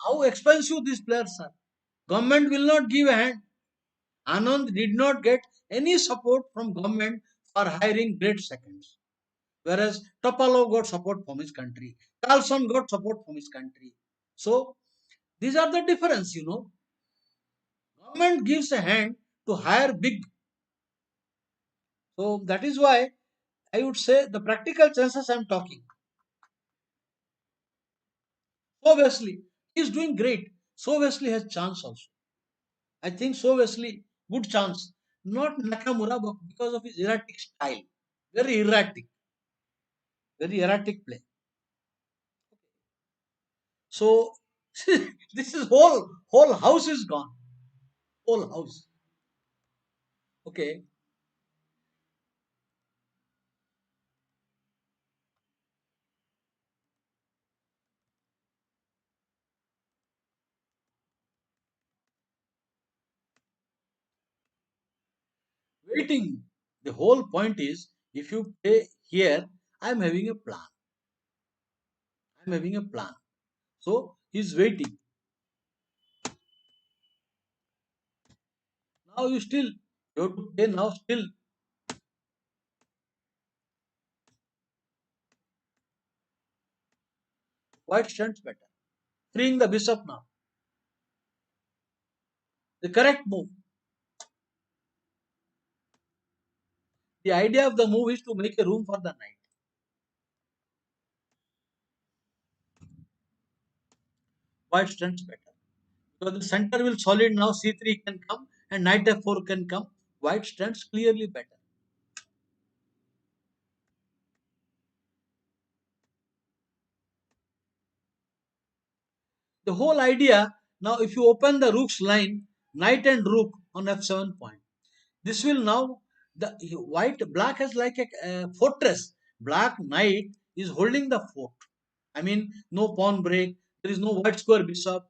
how expensive these players are. Government will not give a hand. Anand did not get any support from government for hiring great seconds. Whereas Topalov got support from his country. Carlson got support from his country. So these are the difference. Government gives a hand to hire big. So that is why I would say the practical chances I am talking. So Wesley is doing great. So Wesley has chance also. I think so Wesley, good chance. Not Nakamura, but because of his erratic style. Very erratic play. So this is whole house is gone. Whole house. Okay. Waiting. The whole point is if you play here, I'm having a plan. I'm having a plan. So he's waiting. Now you have to play now still. White stands better. Freeing the bishop now. The correct move. The idea of the move is to make a room for the knight. White stands better. Because the center will solid now, c3 can come and knight f4 can come. White stands clearly better. The whole idea now, if you open the rook's line, knight and rook on f7 point, this will now the white black has like a fortress. Black knight is holding the fort. I mean, no pawn break. There is no white square bishop.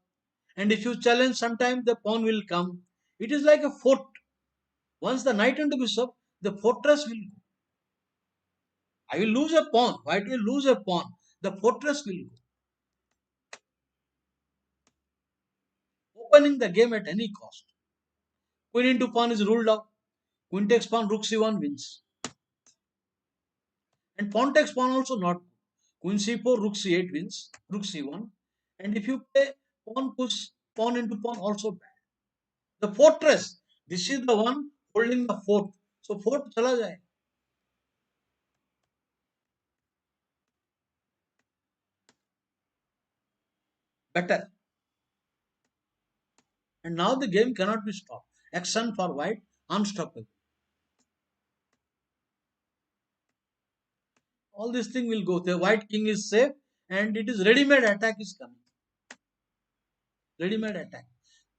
And if you challenge, sometime the pawn will come. It is like a fort. Once the knight and the bishop, the fortress will go. I will lose a pawn. White will lose a pawn. The fortress will go. Opening the game at any cost. Queen into pawn is ruled out. Queen takes pawn, rook c1 wins. And pawn takes pawn also not. Queen c4, rook c8 wins. Rook c1. And if you play pawn push, pawn into pawn also bad. The fortress. This is the one holding the fort. So fort chala jaye. Better. And now the game cannot be stopped. Action for white, unstoppable. All this thing will go. The white king is safe and it is ready-made attack is coming. Ready-made attack.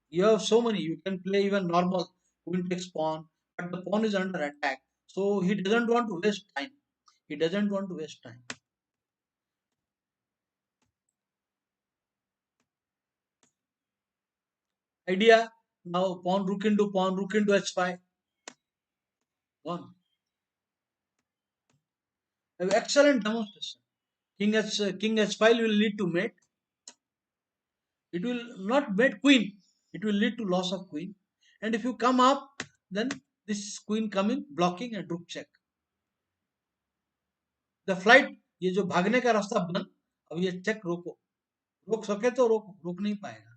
You have so many. You can play even normal queen takes pawn, but the pawn is under attack. So he doesn't want to waste time. He doesn't want to waste time. Idea, now pawn, rook into h5. One. Excellent demonstration. King h5 will lead to mate. It will not mate queen. It will lead to loss of queen. And if you come up, then this queen coming, blocking and rook check. The flight, ये जो भागने का रास्ता बंद, अब ये check रोको, रोक सके तो रोको, रोक नहीं पाएगा.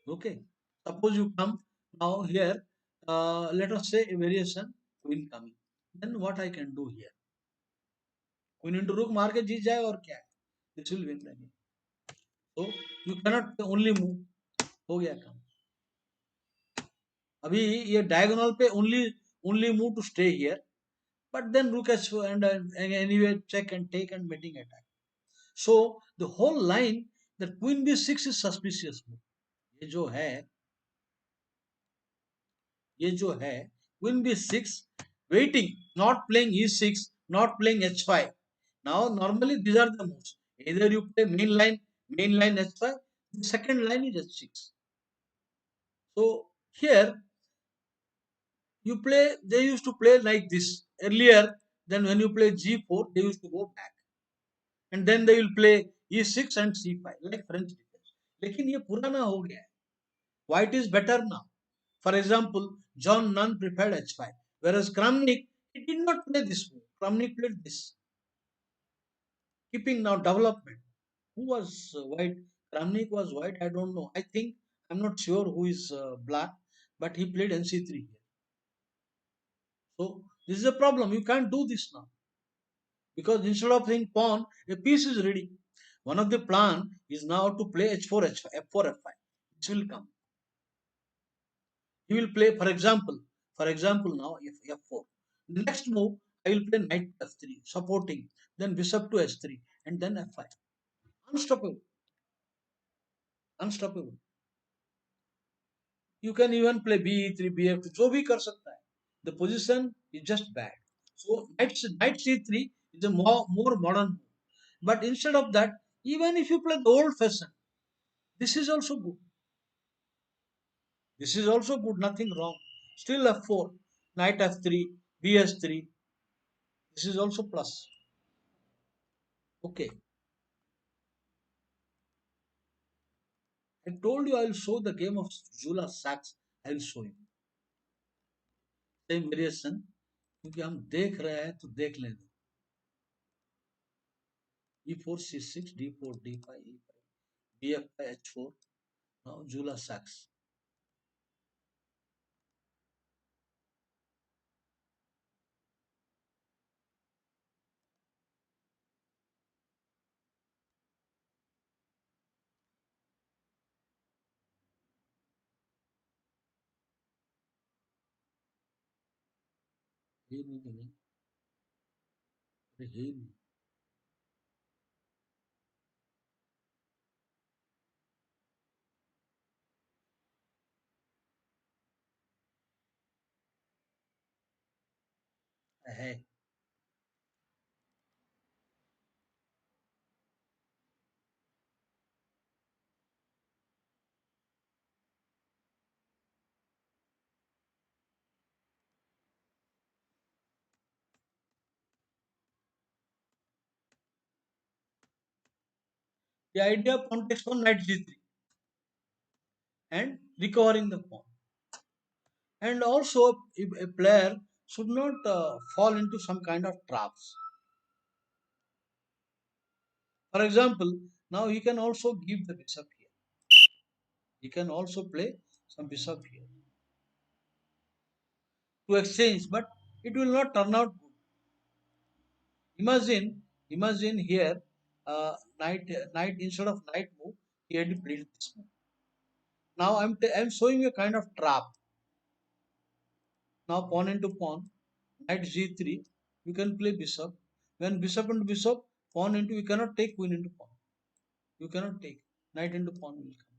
Okay, suppose you come now here, let us say a variation queen coming, then what I can do here, queen into rook मार के जीत जाए और क्या है, this will win the game. So you cannot only move, हो गया काम. अभी ये diagonal पे only move to stay here, but then rook has and anyway check and take and mating attack. So the whole line that queen b6 is suspicious move. ये जो है, ये जो है queen b6 waiting, not playing e6, not playing h5. Now normally these are the moves, either you play main line h5, the second line is h6. So here you play, they used to play like this earlier, then when you play g4 they used to go back, and then they will play e6 and c5 like French defense. लेकिन ये पुराना हो गया है. White is better now. For example, John Nunn preferred h5, whereas Kramnik, he did not play this move. Kramnik played this, keeping now development. Who was white? Kramnik was white. I don't know. I think I'm not sure who is black, but he played nc3 here. So this is a problem. You can't do this now because instead of playing pawn, a piece is ready. One of the plan is now to play h4, h5, f4, f5. This will come. He will play, for example, now if f4. Next move, I will play knight f3, supporting, then bishop to h3, and then f5. Unstoppable, unstoppable. You can even play b3, bf2, जो भी कर सकता है. The position is just bad. So knight c3 is a more modern move. But instead of that, even if you play the old fashion, this is also good. This is also good, nothing wrong. Still f4, knight f3, bs3. This is also plus. Okay. I told you I will show the game of Zula Sachs. I will show you. Same variation. क्योंकि हम देख रहे हैं तो देख लें. E4, C6, D4, D5, E5, BF5, H4. Now Zula Sachs. हे नहीं, अरे हे नहीं. है. The idea of context on knight G3 and recovering the pawn. And also, if a player should not fall into some kind of traps. For example, now he can also give the bishop here. He can also play some bishop here to exchange, but it will not turn out good. Imagine here, knight instead of knight move, he had played this move. Now I'm showing you a kind of trap. Now pawn into pawn, knight g3. You can play bishop. When bishop into bishop, pawn into, you cannot take queen into pawn. You cannot take knight into pawn will come.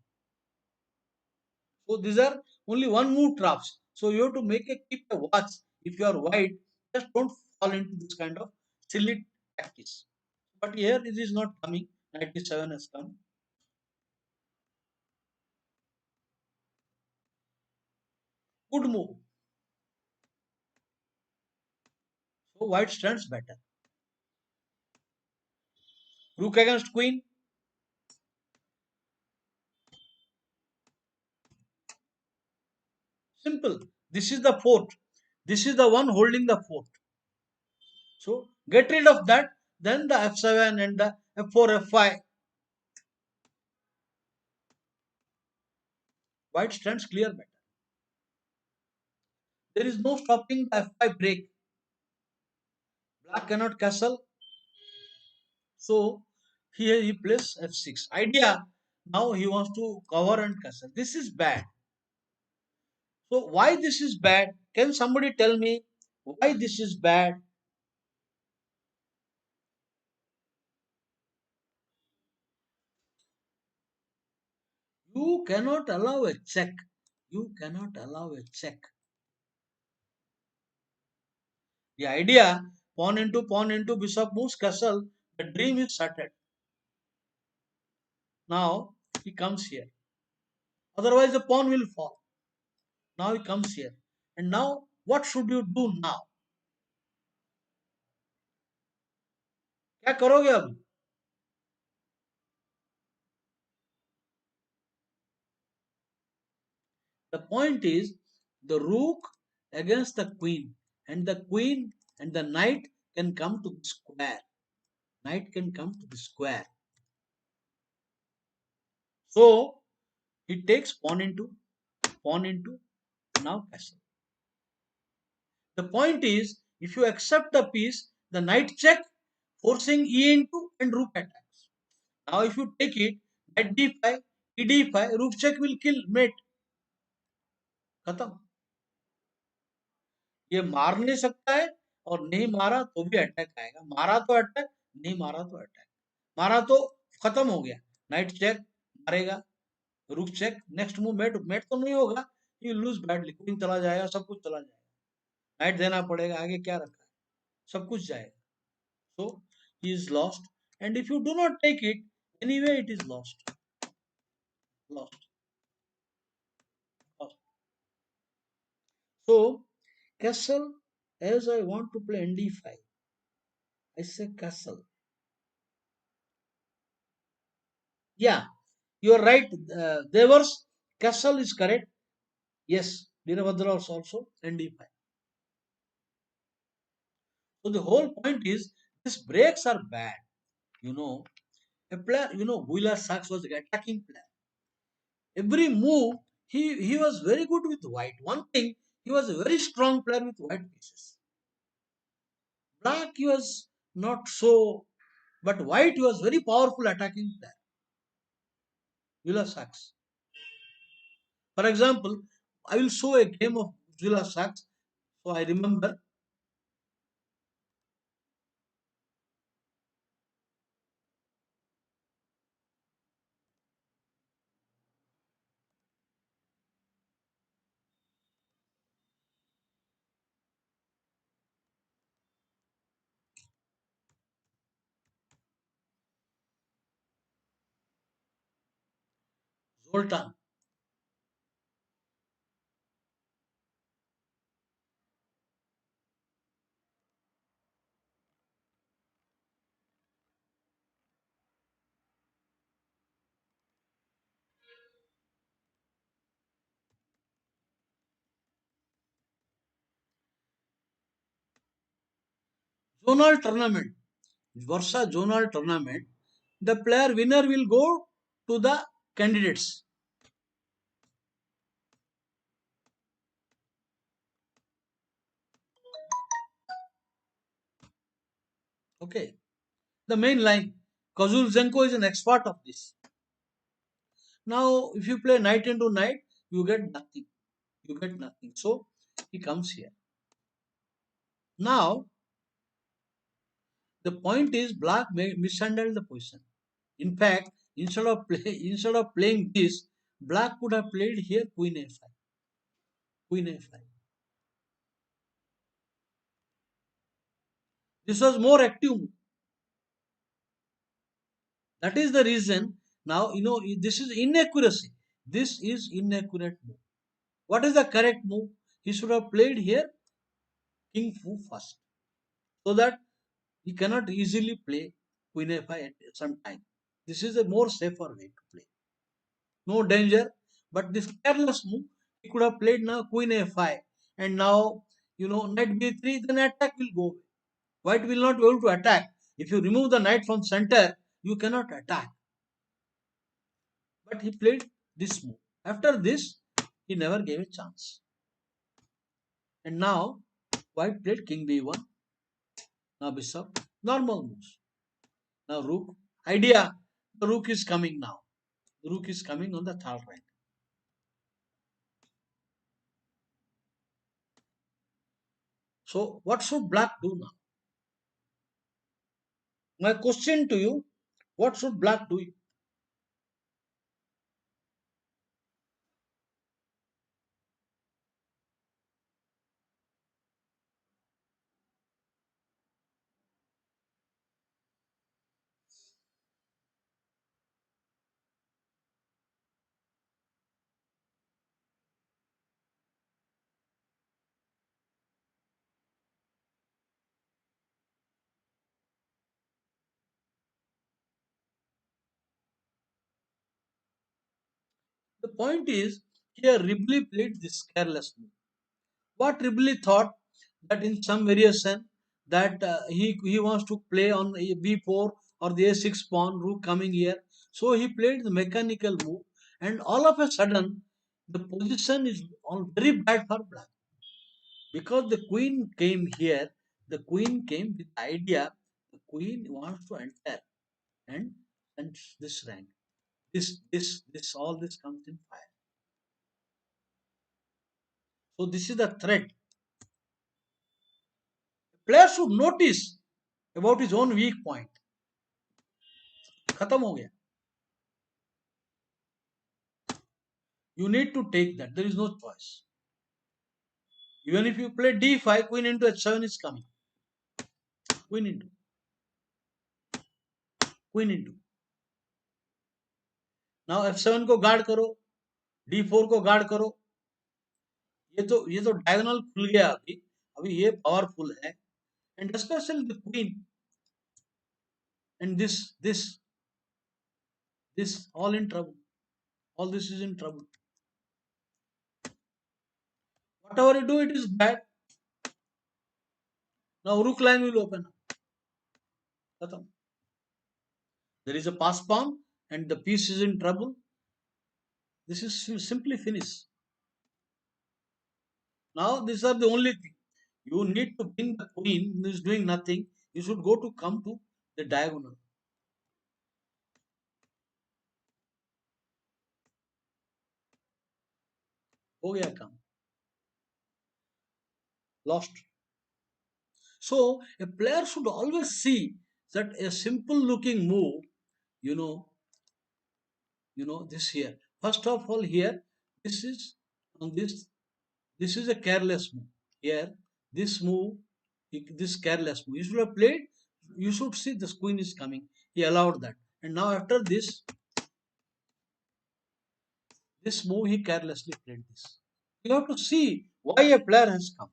So these are only one move traps. So you have to keep a watch. If you are white, just don't fall into this kind of silly tactics. But here it is not coming. Knight e7 has come. Good move. So white stands better. Rook against queen. Simple. This is the fort. This is the one holding the fort. So get rid of that. Then the f7 and the f4, f5. White stands clear better. There is no stopping the f5 break. Black cannot castle. So here he plays f6. Idea. Now he wants to cover and castle. This is bad. So why this is bad? Can somebody tell me why this is bad? You cannot allow a check. You cannot allow a check. The idea pawn into bishop moves castle. The dream is shattered. Now he comes here. Otherwise the pawn will fall. Now he comes here. And now what should you do now? क्या करोगे अब? The point is the rook against the queen, and the queen and the knight can come to the square. Knight can come to the square. So he takes pawn into now castle. The point is if you accept the piece, the knight check, forcing e into and rook attacks. Now if you take it, knight d5, e d5, rook check will kill mate. खत्म. ये मार नहीं सकता है और नहीं मारा तो भी अटैक आएगा. मारा तो अटैक, नहीं मारा तो अटैक. मारा तो खत्म हो गया. नाइट चेक मारेगा, रुक check, next move mate. Mate तो नहीं होगा, यू लूज बैडली. क्वीन चला जाएगा, सब कुछ चला जाएगा. नाइट देना पड़ेगा, आगे क्या रखा है, सब कुछ जाएगा. So he is lost. And if you do not take it, anyway it is lost. Lost. So castle, as I want to play nd5, I say castle. Yeah, you are right. Devers, castle is correct. Yes, Veerabhadra also nd5. So the whole point is these breaks are bad. You know, a player, Wheeler Sachs was the attacking player. Every move, he was very good with white. One thing, he was a very strong player with white pieces. Black, he was not so, but white, he was very powerful attacking player. Wheeler Sachs. For example, I will show a game of Wheeler Sachs. So I remember Zoltan. Zonal tournament. Varsa zonal tournament. The player winner will go to the candidates. Okay. The main line. Kozulzenko is an expert of this. Now, if you play knight into knight, you get nothing. You get nothing. So, he comes here. Now, the point is black may mishandle the position. In fact, instead of playing this, black could have played here queen a5. Queen a5. This was more active. That is the reason. Now, this is inaccuracy. This is inaccurate move. What is the correct move? he should have played here king foo first, so that he cannot easily play queen a5 at some time. This is a more safer way to play. No danger, but this careless move, he could have played now queen a5, and now knight b3, then attack will go away. White will not be able to attack. If you remove the knight from center, you cannot attack. But he played this move. After this, he never gave a chance. And now, white played king b1. Now bishop. Normal moves. Now rook. Idea. The rook is coming now. The rook is coming on the third rank. So what should black do now? My question to you, what should black do? The point is, here Ripley played this careless move. What Ripley thought that in some variation that he wants to play on a b4 or the a6 pawn, rook coming here. So he played the mechanical move, and all of a sudden the position is all very bad for black, because the queen came here. The queen came with the idea the queen wants to enter and this rank. This all this comes in fire. So this is the threat. Player should notice about his own weak point. खत्म हो गया. You need to take that. There is no choice. Even if you play d5, queen into h7 is coming. Queen into. Queen into. Now f7 को guard करो, d4 को guard करो. ये तो diagonal खुल गया अभी. अभी ये पावरफुल है. And especially the queen. And this all in trouble. All this is in trouble. Whatever you do, it is bad. Now rook line will open up. खत्म. There is a pass pawn and the piece is in trouble. This is simply finished. Now these are the only thing. You need to bring the queen who is doing nothing. You should go to come to the diagonal. हो गया काम. Lost. So a player should always see that a simple looking move, you know, this here. First of all, here, this is on this. This is a careless move. Here, this move, this careless move. You should have played. You should see the queen is coming. He allowed that, and now after this move, he carelessly played this. You have to see why a player has come.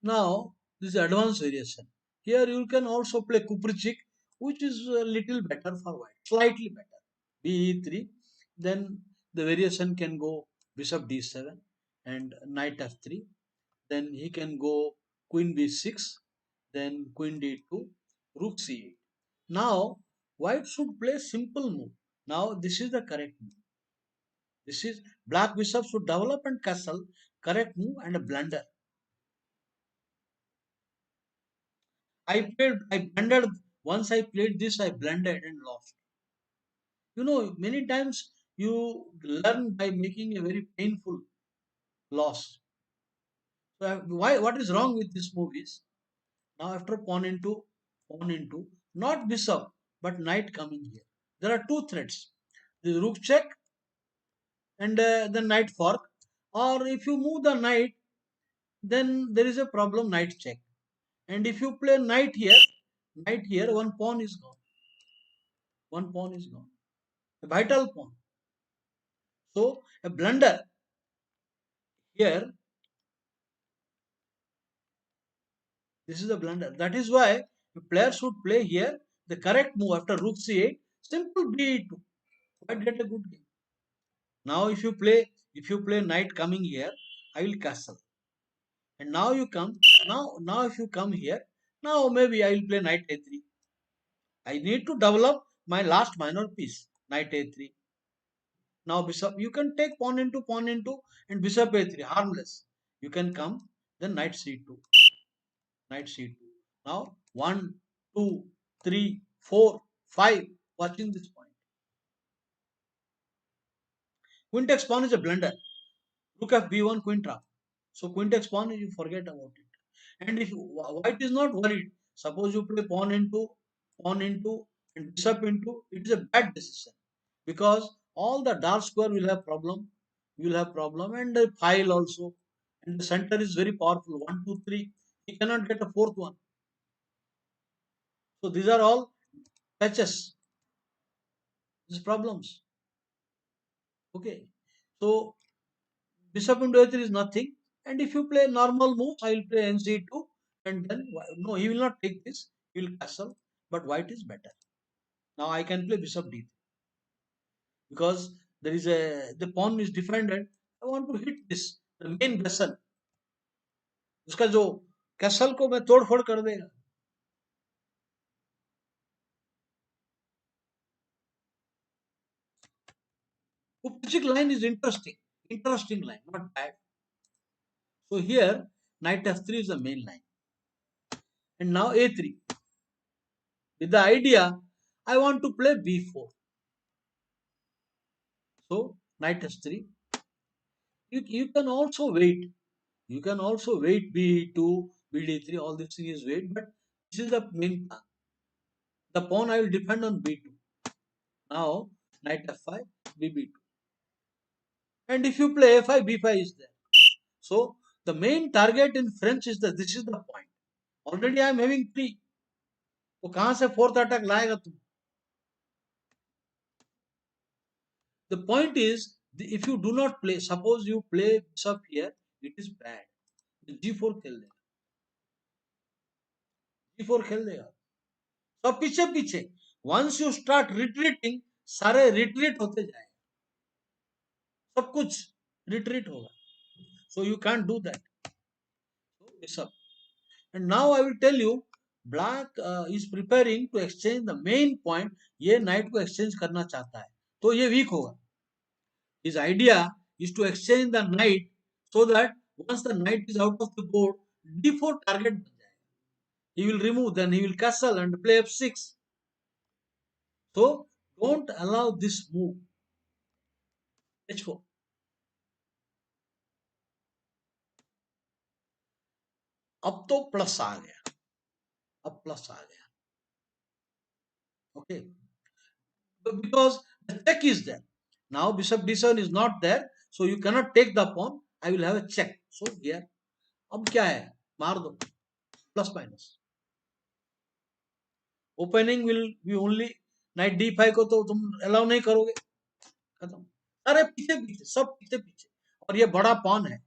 Now, this is advanced variation. Here you can also play Kuprichik, which is a little better for white, slightly better. B3, then the variation can go bishop d7 and knight f3. Then he can go queen b6, then queen d2, rook c8. Now, white should play simple move. Now, this is the correct move. This is black bishop should develop and castle, correct move and a blunder. I blundered. Once I played this, I blundered and lost. Many times you learn by making a very painful loss. So why? What is wrong with this move is now after pawn into, not bishop, but knight coming here. There are two threats. The rook check and the knight fork. Or if you move the knight, then there is a problem, knight check. And if you play knight here, one pawn is gone. One pawn is gone. A vital pawn. So a blunder here, this is a blunder. That is why the player should play here the correct move after rook c8, simple b2. Might get a good game. Now if you play knight coming here, I will castle. And now you come, now if you come here, now maybe I will play knight a3. I need to develop my last minor piece, knight a3. Now bishop, you can take pawn into, and bishop a3, harmless. You can come, then knight c2, knight c2. Now 1, 2, 3, 4, 5. Watching this point. Queen takes pawn is a blunder. Rook f b1, queen trap. So queen takes pawn, you forget about it. And if white is not worried, suppose you play pawn into, and bishop into, it is a bad decision because all the dark square will have problem. You will have problem, and the file also, and the center is very powerful. 1, 2, 3. He cannot get a fourth one. So these are all patches. These problems. Okay. So bishop into a3 is nothing. And if you play normal moves, I will play nc2, and then no, he will not take this. He will castle, but white is better. Now I can play bishop d3 because there is the pawn is defended. I want to hit this the main vessel. उसका जो castle को मैं तोड़ फोड़ कर देगा. Upchik line is interesting line, not bad. So here knight f3 is the main line, and now a3 with the idea I want to play b4. So knight s3. You can also wait. You can also wait b2, bd3. All this thing is wait, but this is the main plan. The pawn I will defend on b2. Now knight f5, bb2. And if you play a5, b5 is there. So the main target in French is that this is the point. Already I am having 3. तो कहां से fourth attack लाएगा तुम? The point is, if you do not play, suppose you play bishop here, it is bad. g4 खेल देगा. g4 खेल देगा. सब पीछे पीछे. Once you start retreating, सारे retreat होते जाएंगे. सब कुछ retreat होगा. So you can't do that. So bishop. And now I will tell you, black is preparing to exchange the main point. ये knight को exchange करना चाहता है, तो ये weak होगा. His idea is to exchange the knight so that once the knight is out of the board, d4 target बन जाएगा. He will remove, then he will castle and play f6. So don't allow this move. h4. अब तो plus आ गया. अब plus आ गया. Okay. Because the check is there. Now bishop d7 is not there, so you cannot take the pawn. I will have a check. So here, अब क्या है? मार दो. Plus minus. Opening will be only knight d5 को तो तुम allow नहीं करोगे. खत्म. अरे पीछे पीछे, सब पीछे पीछे. और ये बड़ा pawn है.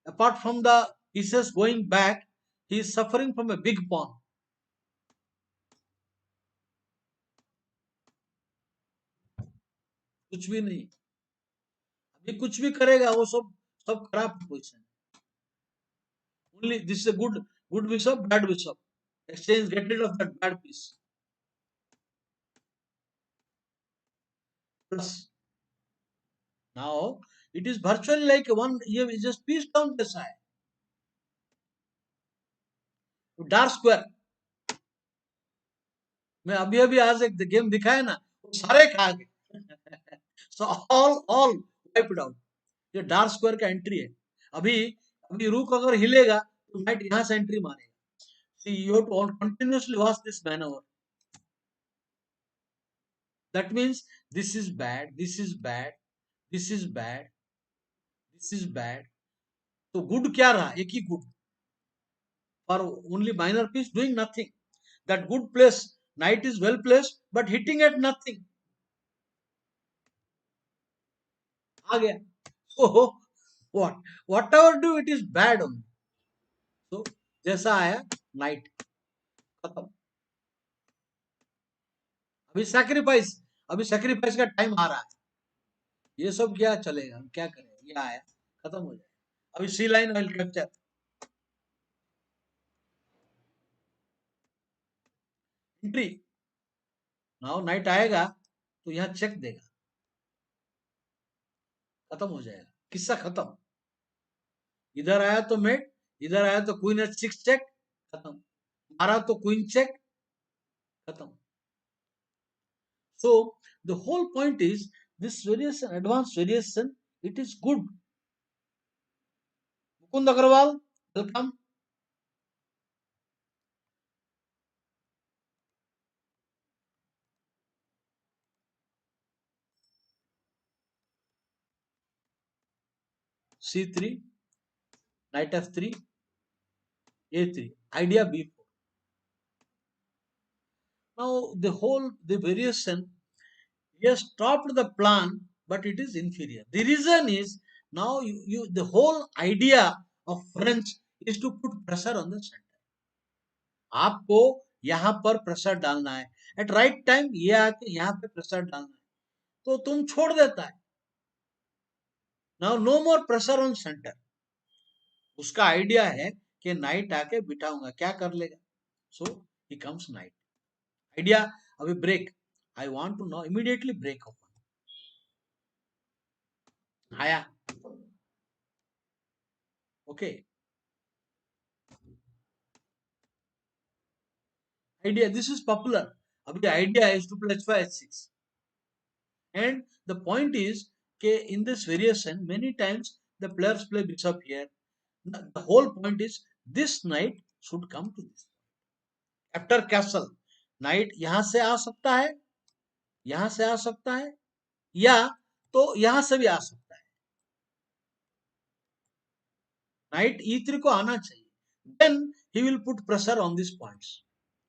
Apart from the pieces going back, he is suffering from a big pawn. कुछ भी नहीं. अभी कुछ भी करेगा वो सब सब खराब position. Only this is a good bishop, bad bishop. Exchange, get rid of that bad piece. Plus. Now it is virtually like one. ये just piece down जैसा है. डार्क स्क्वायर मैं अभी अभी आज एक गेम दिखाया ना, वो सारे खा गए. So all wiped out. ये डार्क स्क्वायर का एंट्री है. अभी अभी रूक अगर हिलेगा तो नाइट यहां से एंट्री मारेगा. See, you have to continuously watch this maneuver. That means this is bad, this is bad, this is bad, this is bad. तो good क्या रहा? एक ही good. For only minor piece doing nothing. That good place, knight is well placed, but hitting at nothing. आ गया. So what? Whatever do it is bad only. So जैसा आया knight खत्म. अभी sacrifice का टाइम आ रहा है. ये सब क्या चलेगा? हम क्या करें? ये आया खत्म हो जाएगा. अभी C line will capture. Entry. Now knight आएगा तो यहाँ चेक देगा. खत्म हो जाएगा. किस्सा खत्म. इधर आया तो मेट, इधर आया तो क्वीन एच सिक्स चेक. खत्म. मारा तो क्वीन चेक. खत्म. So the whole point is this variation, advanced variation, it is good. Mukund Agarwal, welcome. C3, knight F3, A3, idea B4. Now the variation, he has stopped the plan, but it is inferior. The reason is now the whole idea of French is to put pressure on the center. आपको यहाँ पर pressure डालना है, eight right time ये आके यहाँ पे pressure डालना है, तो तुम छोड़ देता है. Now no more pressure on centre. उसका आइडिया है कि नाइट आके बिठाऊंगा, क्या कर लेगा. So he comes knight. Idea अभी break. I want to know immediately break open. आया. Okay. Idea this is popular. अभी idea is to play h5 h6. And the point is in this variation many times the players play bishop here. The whole point is this knight should come to this. After castle, knight यहाँ से आ सकता है, यहाँ से आ सकता है, या तो यहाँ से भी आ सकता है. Knight E3 को आना चाहिए. Then he will put pressure on these points.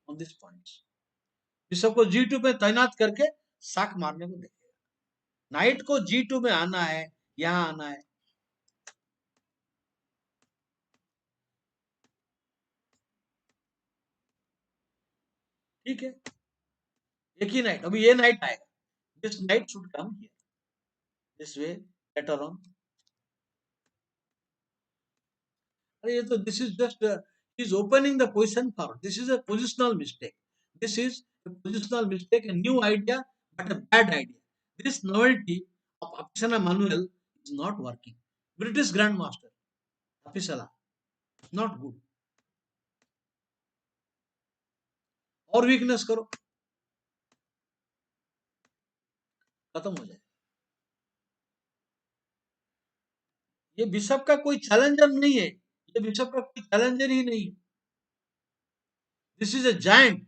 On these points. Bishop को G2 पे तैनात करके साक मारने को देखेगा. नाइट को G2 में आना है, यहाँ आना है. ठीक है. एक ही नाइट. अभी ये नाइट आएगा. This night should come here. This way later on. अरे ये तो this is just is opening the position for. This is a positional mistake. This is a positional mistake, a new idea, but a bad idea. This novelty of Apicella Manuel is not working. British Grandmaster Apicella, not good. और weakness करो, खत्म हो जाए. ये bishop का कोई challenger नहीं है. ये बिशप का कोई चैलेंजर ही नहीं है. This is a giant.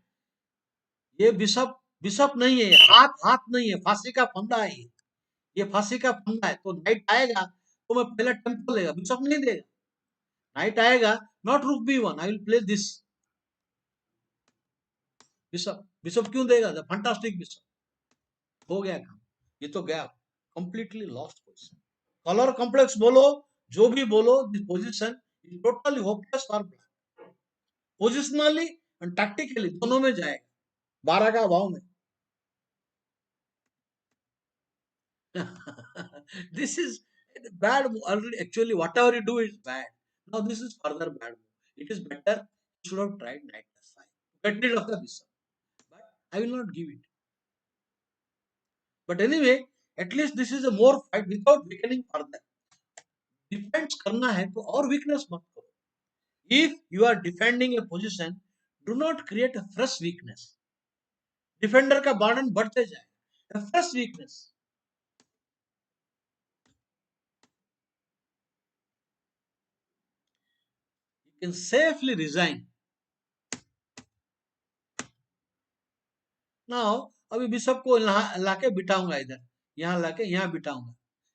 ये बिशप बिशप नहीं है. हाथ हाथ नहीं है. फांसी का फंदा है. ये फांसी का फंदा है. तो नाइट आएगा तो मैं पहला टेम्पल लेगा, बिशप नहीं देगा. नाइट आएगा, नॉट रुक B1, I will play this. Bishop bishop क्यों देगा? The fantastic bishop. हो गया काम. ये तो गया completely lost position. Colour complex बोलो, जो भी बोलो, this position is totally hopeless for black. Positionally and tactically दोनों में जाएगा. 12 का भाव में. This is bad move. Already, actually, whatever you do is bad. Now this is further bad move. It is better you should have tried knight f5. Get rid of the bishop. But I will not give it. But anyway, at least this is a more fight without weakening further. Defense करना है तो और weakness मत करो. If you are defending a position, do not create a fresh weakness. Defender का burden बढ़ते जाए. A fresh weakness. You can safely resign. Now अभी बिशप को लाके बिठाऊंगा इधर, यहाँ लाके यहाँ बिठाऊंगा।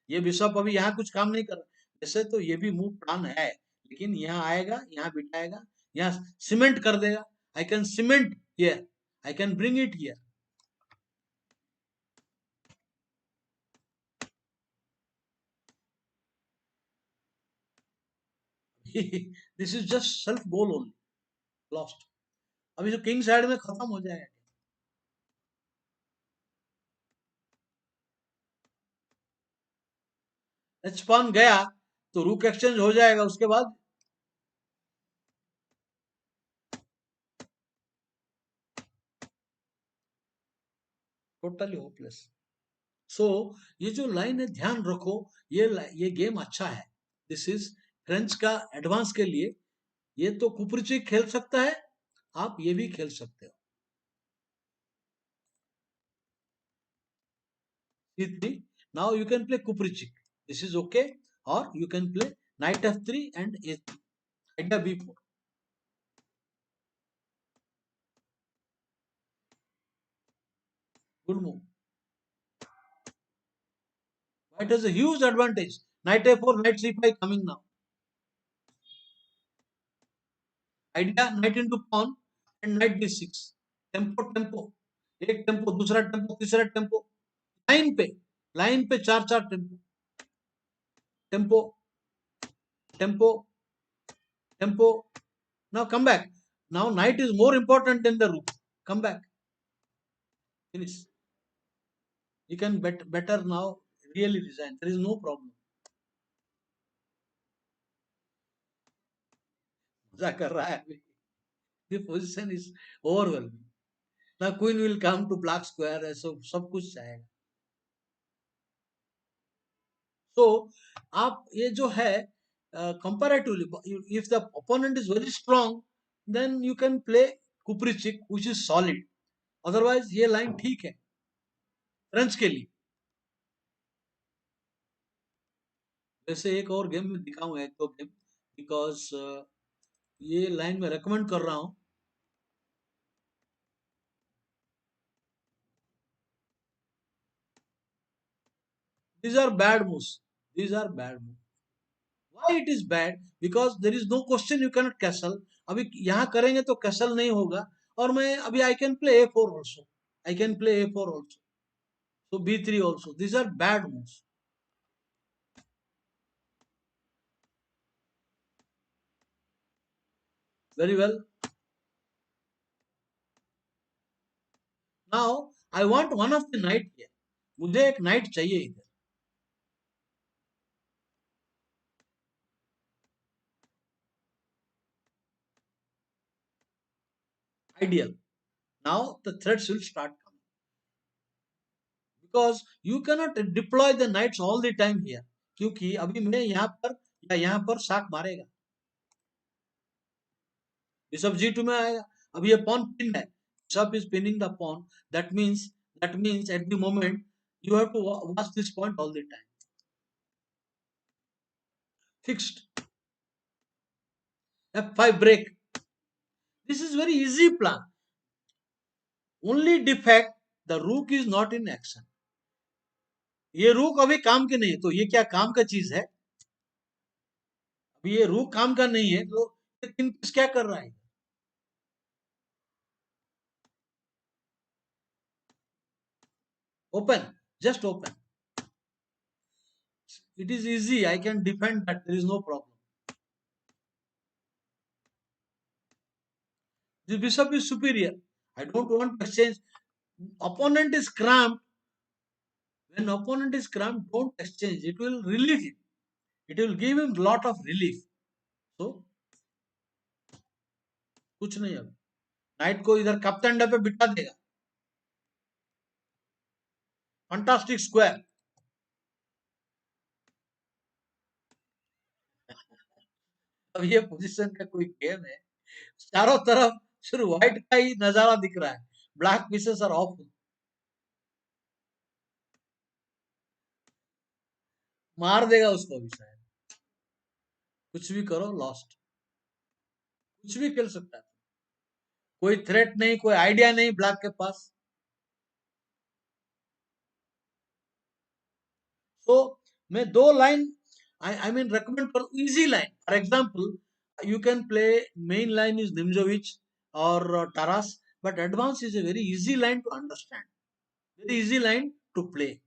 ये बिशप अभी यहाँ कुछ काम नहीं कर रहा। वैसे तो ये भी मूव प्लान है, लेकिन यहाँ आएगा, यहाँ बिठाएगा, यहाँ सीमेंट कर देगा। I can cement here, I can bring it here. This is just self goal only, lost. अभी जो किंग साइड में खत्म हो जाएगा। एच पान गया तो रूक एक्सचेंज हो जाएगा, उसके बाद टोटली होपलेस। सो ये जो लाइन है ध्यान रखो, ये गेम अच्छा है। दिस इज फ्रेंच का एडवांस के लिए। ये तो कुपरिचिक खेल सकता है, आप ये भी खेल सकते हो। C3, now you can play kuprichik, this is okay, or you can play knight f3 and a3, idea b4, good move. White has a huge advantage, knight a4, knight c5 coming now, idea knight into pawn and knight d6, tempo tempo, एक tempo, दूसरा tempo, तीसरा tempo, line पे चार चार tempo, tempo tempo tempo. Now come back, now knight is more important than the rook, come back, finish, you can better now really resign, there is no problem. मजा कर रहा है अभी, the position is overwhelming. Now queen will come to black square, ऐसा सब कुछ चाहेगा। So आप ये जो है comparatively, if the opponent is very strong, then you can play kuprichik which is solid, otherwise ये लाइन ठीक है फ्रेंच के लिए। वैसे एक और गेम में दिखाऊंगा, एक दो गेम, बिकॉज ये लाइन में रेकमेंड कर रहा हूँ। These are bad moves. These are bad moves. Why it is bad? Because there is no question you cannot castle. अभी यहाँ करेंगे तो castle नहीं होगा, और मैं अभी I can play a4 also. I can play a4 also. So b3 also. These are bad moves. Very well. Now I want one of the knight here. मुझे एक knight चाहिए इधर. Ideal. Now the threats will start coming. Because you cannot deploy the knights all the time here. क्योंकि अभी मैं यहाँ पर या यहाँ पर शाक मारेगा, बिशप g2 में आएगा। अब ये पॉन पिन है, bishop is pinning the pawn, that means at the moment you have to watch this point all the time. Fixed. f5 break. This is very easy plan. Only defect, the rook is not in action. ये रूक अभी काम के नहीं है, तो ये क्या काम का चीज है? अभी ये रूक काम का नहीं है, तो ये किंग पीस क्या कर रहा है? Open, just open. It is easy, I can defend that, there is no problem. The bishop is superior, I don't want to exchange. Opponent is cramped. When opponent is cramped, don't exchange, it will relieve him, it will give him lot of relief. So कुछ नहीं, अब night को इधर कप्तान पे बिठा देगा, fantastic square. अब ये पोजीशन का कोई गेम है, चारों तरफ सिर्फ व्हाइट का ही नजारा दिख रहा है, ब्लैक पीसेस आर ऑफ, मार देगा उसको भी शायद। कुछ भी करो, लॉस्ट, कुछ भी खेल सकता है, कोई थ्रेट नहीं, कोई आइडिया नहीं ब्लैक के पास। So मैं दो line I mean recommend for easy line. For example, you can play main line is Nimzovich or Taras, but advance is a very easy line to understand. Very easy line to play.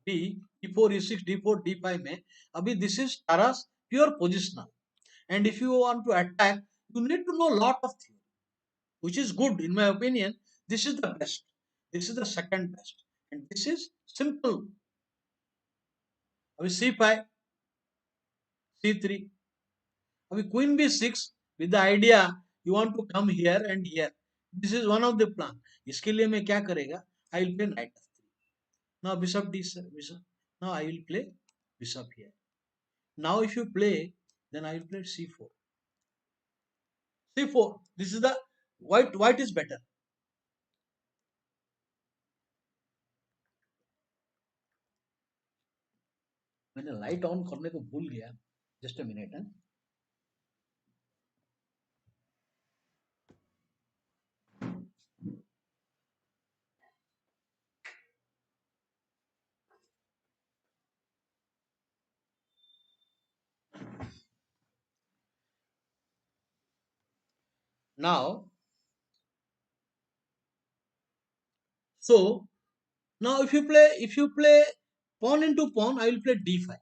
D4, E6, D4, D5 में अभी this is Taras pure positional. And if you want to attack, you need to know lot of things, which is good in my opinion. This is the best. This is the second best, and this is simple. अभी C5, C3. अभी Queen B6 with the idea you want to come here and here. This is one of the plan. इसके लिए मैं क्या करेगा? I will play knight f3. Now bishop d7. Bishop. Now I will play bishop here. Now if you play, then I will play c4. C4. This is the white. White is better. मैंने light on करने को भूल गया. Just a minute. Now, so now if you play pawn into pawn, I will play d5.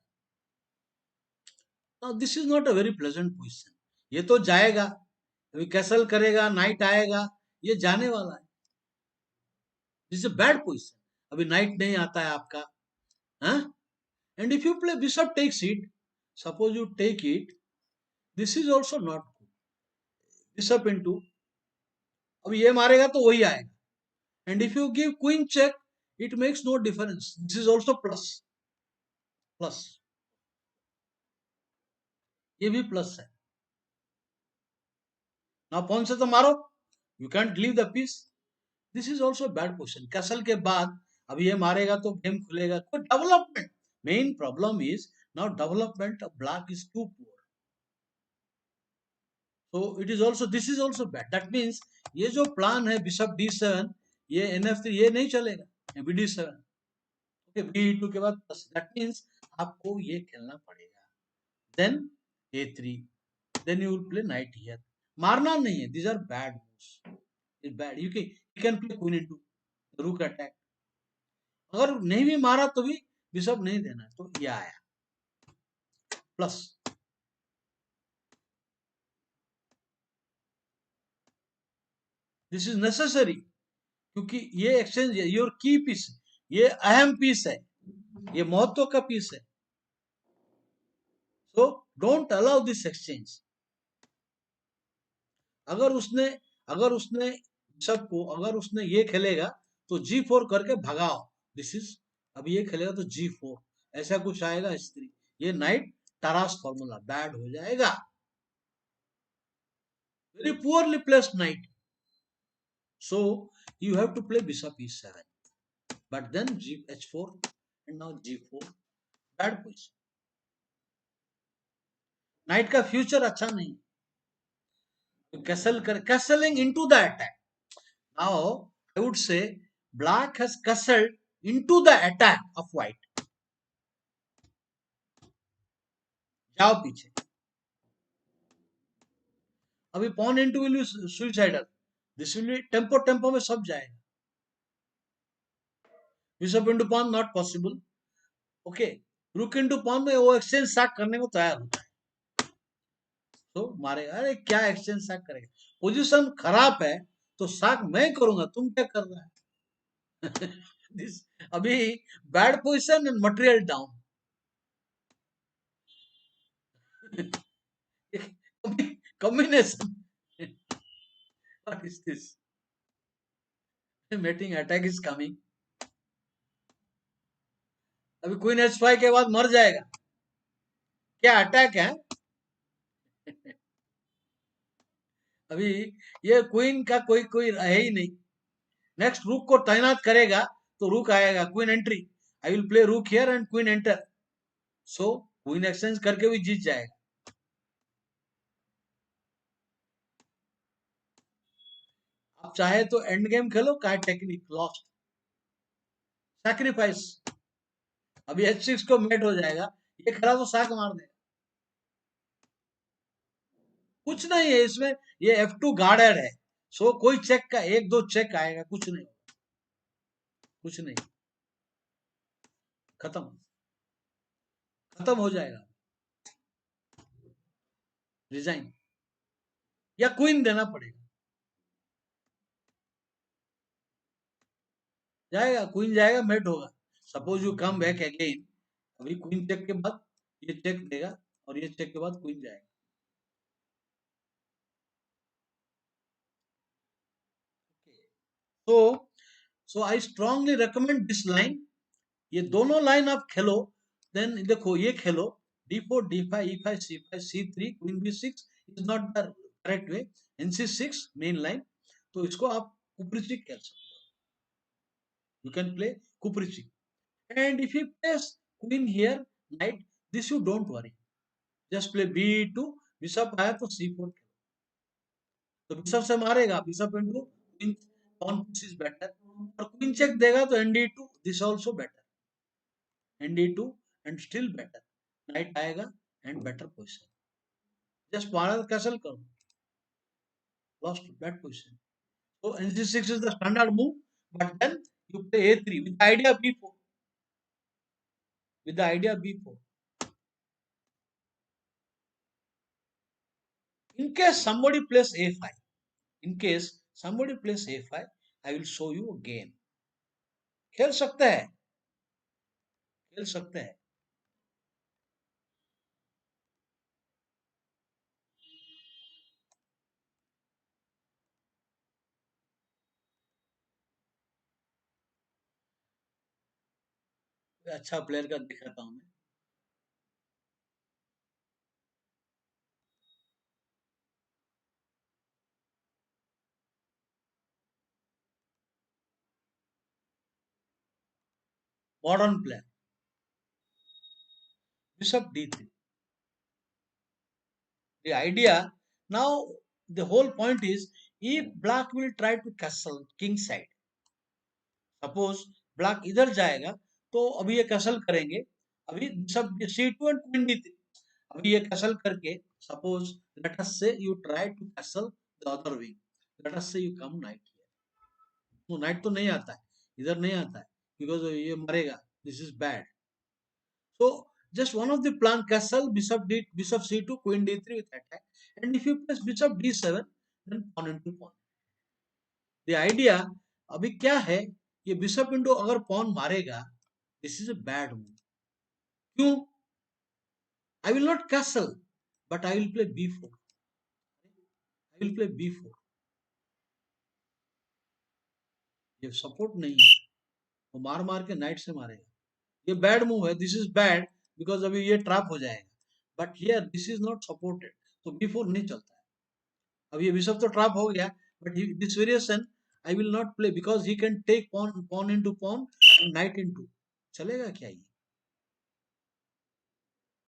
Now this is not a very pleasant position. ये तो जाएगा, अभी castle करेगा, नाइट आएगा, ये जाने वाला है. This is a bad position. अभी नाइट नहीं आता है आपका. हाँ? And if you play bishop takes it, suppose you take it, this is also not good. Bishop into, अब ये मारेगा तो वही आएगा. And if you give queen check, it makes no difference. This is also plus. Plus, ये भी plus है. ना पॉन से तो मारो, you can't leave the piece. This is also bad position. Castle के बाद अब ये मारेगा तो गेम खुलेगा. कोई development, main problem is now development of black is too poor. तो it is also, this is also bad. That means ये जो प्लान है बिशप d7, ये nf3, ये नहीं चलेगा. बी d7, ओके, b2 के बाद प्लस. दैट मीन्स आपको ये खेलना पड़ेगा. Then a3, then you will play knight here. मारना नहीं है. These are bad moves. Is bad. You can play queen into rook attack. अगर नहीं भी मारा तो भी बिशप नहीं देना है. तो ये आया प्लस. दिस इज नेसेसरी, क्योंकि ये एक्सचेंज योर की पीस, ये अहम पीस है, ये महत्व का पीस है. So don't allow this exchange. अगर उसने अगर उसने सबको अगर उसने ये खेलेगा तो g4 करके भगाओ. दिस इज, अब ये खेलेगा तो g4, ऐसा कुछ आएगा स्त्री. ये नाइट टारास फॉर्मूला बैड हो जाएगा. Very poorly placed night. So you have to play bishop e7, but then h4 and now g4. Bad position. Knight का फ्यूचर अच्छा नहीं. Castling into the attack. Now I would say black has castled into the attack of white. जाओ पीछे. अभी pawn into will be suicidal. This will be tempo में सब जाएगा. Bishop into pawn not possible. Okay. Rook into pawn में वो exchange साक करने को तैयार होता है. तो मारेगा. अरे क्या एक्सचेंज साक करेगा. पोजीशन खराब है तो साक मैं करूंगा, तुम क्या कर रहा है. दिस अभी bad position and material down. Combination. What is this. Mating attack is coming. अभी क्वीन h5 के बाद मर जाएगा. क्या अटैक है. अभी ये क्वीन का कोई कोई है ही नहीं. नेक्स्ट रूक को तैनात करेगा तो रूक आएगा. Queen entry, I will play rook here and queen enter. So queen exchange करके भी जीत जाएगा. आप चाहे तो एंड गेम खेलो, का टेक्निक लॉस्ट. सैक्रिफाइस। अभी H6 को मेट हो जाएगा, ये खड़ा तो साक मार देगा। कुछ नहीं है इसमें, ये F2 गार्डेड है, सो कोई चेक का एक दो चेक आएगा, कुछ नहीं, कुछ नहीं, खत्म, खत्म हो जाएगा, रिजाइन, या क्वीन देना पड़ेगा, जाएगा, क्वीन जाएगा, मेट होगा। Suppose you come back again, अभी क्वीन चेक के बाद ये चेक देगा, और ये चेक के बाद क्वीन जाएगा। तो so I strongly recommend this line, ये दोनों लाइन आप खेलो, देन देखो ये खेलो, D4 D5 E5 C5 C3 queen B6 is not the correct way, NC6 main line, तो इसको आप कुपरिचिक खेल सकते हो, you can play Kupreichik. And if you place queen here knight, this you don't worry, just play B2, bishop आया तो C4 खेलो, तो बिशप से मारेगा, bishop into queen, pawn push is better, और क्वीन चेक देगा तो ND2, this also better, ND2 and still better, knight आएगा एंड बेटर पोजिशन, जस्ट महाराज कैसल करो, lost bad position. So NC6 is the standard move, but then you play A3 with the idea B4, with the idea B4. In case somebody plays A5, in case somebody plays A5, I will show you again. खेल सकते हैं, खेल सकते हैं। अच्छा player का दिखाता हूँ मैं, modern player, bishop D3, the idea now, the whole point is, if black will try to castle king side, suppose black इधर जाएगा, तो अभी ये कैसल करेंगे, अभी सब C2 एंड क्वीन D3, अभी ये कैसल करके, suppose let us say you try to castle the other wing, let us say you come knight here, तो नाइट तो नहीं आता है, इधर नहीं आता है, बिकॉज ये मरेगा, this is bad, so just one of the plan, castle bishop C2 queen D3 with attack, and if you press bishop D7, then pawn into pawn, the idea अभी क्या है, ये बिशप इंटू अगर pawn मारेगा, this is a bad move, क्यों, I will not castle, but I will play B4, I will play B4, ये support नहीं है, वो मार मार के नाइट से मारेगा, ये बैड मूव है, दिस इज बैड, बिकॉज अभी ये ट्रैप हो जाएगा, but here this is not supported, तो B4 नहीं चलता है, अब ये बिशप तो ट्रैप हो गया, but this variation I will not play, because he can take pawn, pawn into pawn and knight into, चलेगा क्या ये,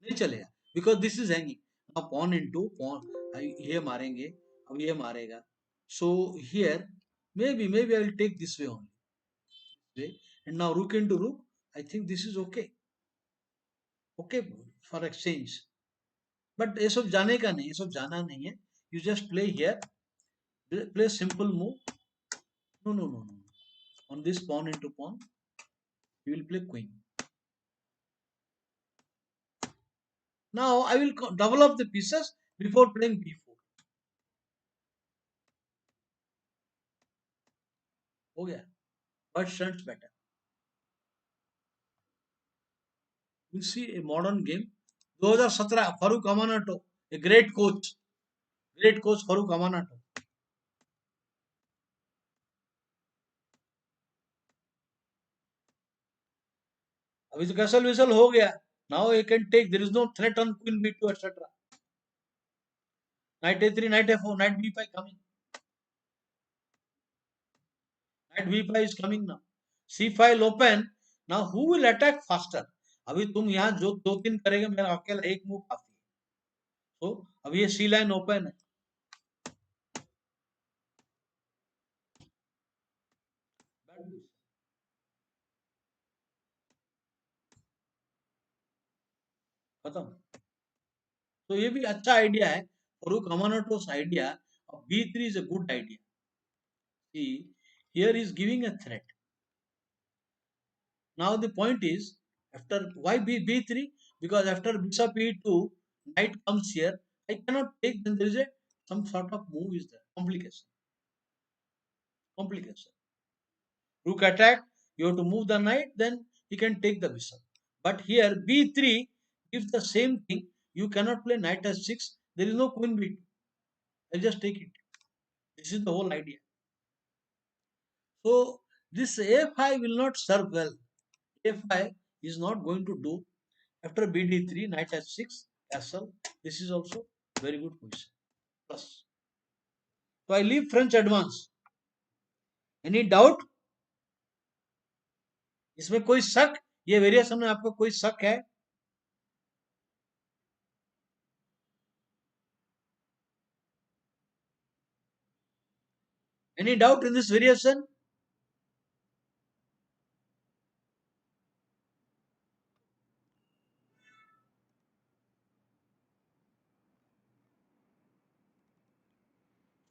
नहीं चलेगा, बिकॉज दिस इज हैंगिंग, अब पॉन इनटू पॉन, ये मारेंगे, अब ये मारेगा, so here maybe I will take this way only way, and now rook into rook, I think this is okay, okay for exchange, but ये सब जाने का नहीं, ये सब जाना नहीं है, you just play here, play simple move, no, on this pawn into pawn, you will play queen, now I will double up the pieces before playing B4, हो गया, but stands better, you see a modern game, 2017 Farooq अमानाटो, a great coach Farooq अमानाटो, अभी तो castle विसल हो गया, now you can take, there is no threat on queen B2 etcetera, knight A3, knight A4, knight B5 coming, knight B5 is coming now, C5 open, now who will attack faster, अभी तुम यहाँ जो दो तीन करेंगे, मेरा अकेला एक मूव काफी है, तो अभी ये C लाइन ओपन है, खत्म. तो ये भी अच्छा आइडिया है. Farooq Amanato's idea of B3 is a good idea. See, here is giving a threat. Now the point is, after why B3? Because after bishop E2, knight comes here. I cannot take. Then there is a some sort of move is there. Complication. Complication. Rook attack. You have to move the knight. Then he can take the bishop. But here B3 gives the same thing. You cannot play knight S6. There is no queen B2. I'll just take it. This is the whole idea. So this A5 will not serve well. A5 is not going to do. After BD3, knight H6, castle. This is also very good position. Plus. So I leave French advance. Any doubt? इसमें कोई शक? ये variation में आपको कोई शक है? Any doubt in this variation?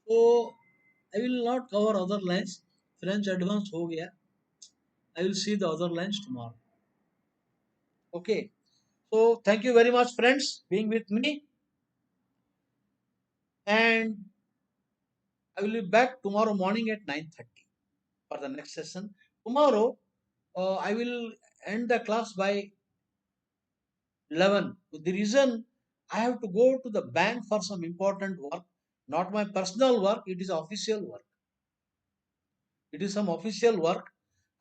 So I will not cover other lines. French advance हो गया. I will see the other lines tomorrow. Okay. So thank you very much, friends, being with me. And I will be back tomorrow morning at 9:30 for the next session. Tomorrow, I will end the class by 11. The reason I have to go to the bank for some important work, not my personal work, it is official work. It is some official work.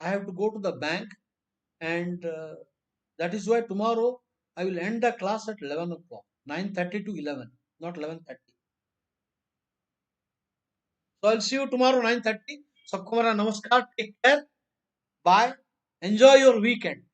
I have to go to the bank, and that is why tomorrow I will end the class at 11 o'clock, 9:30 to 11, not 11:30. So I'll see you tomorrow 9:30. सबको मेरा नमस्कार. Take care. Bye. Enjoy your weekend.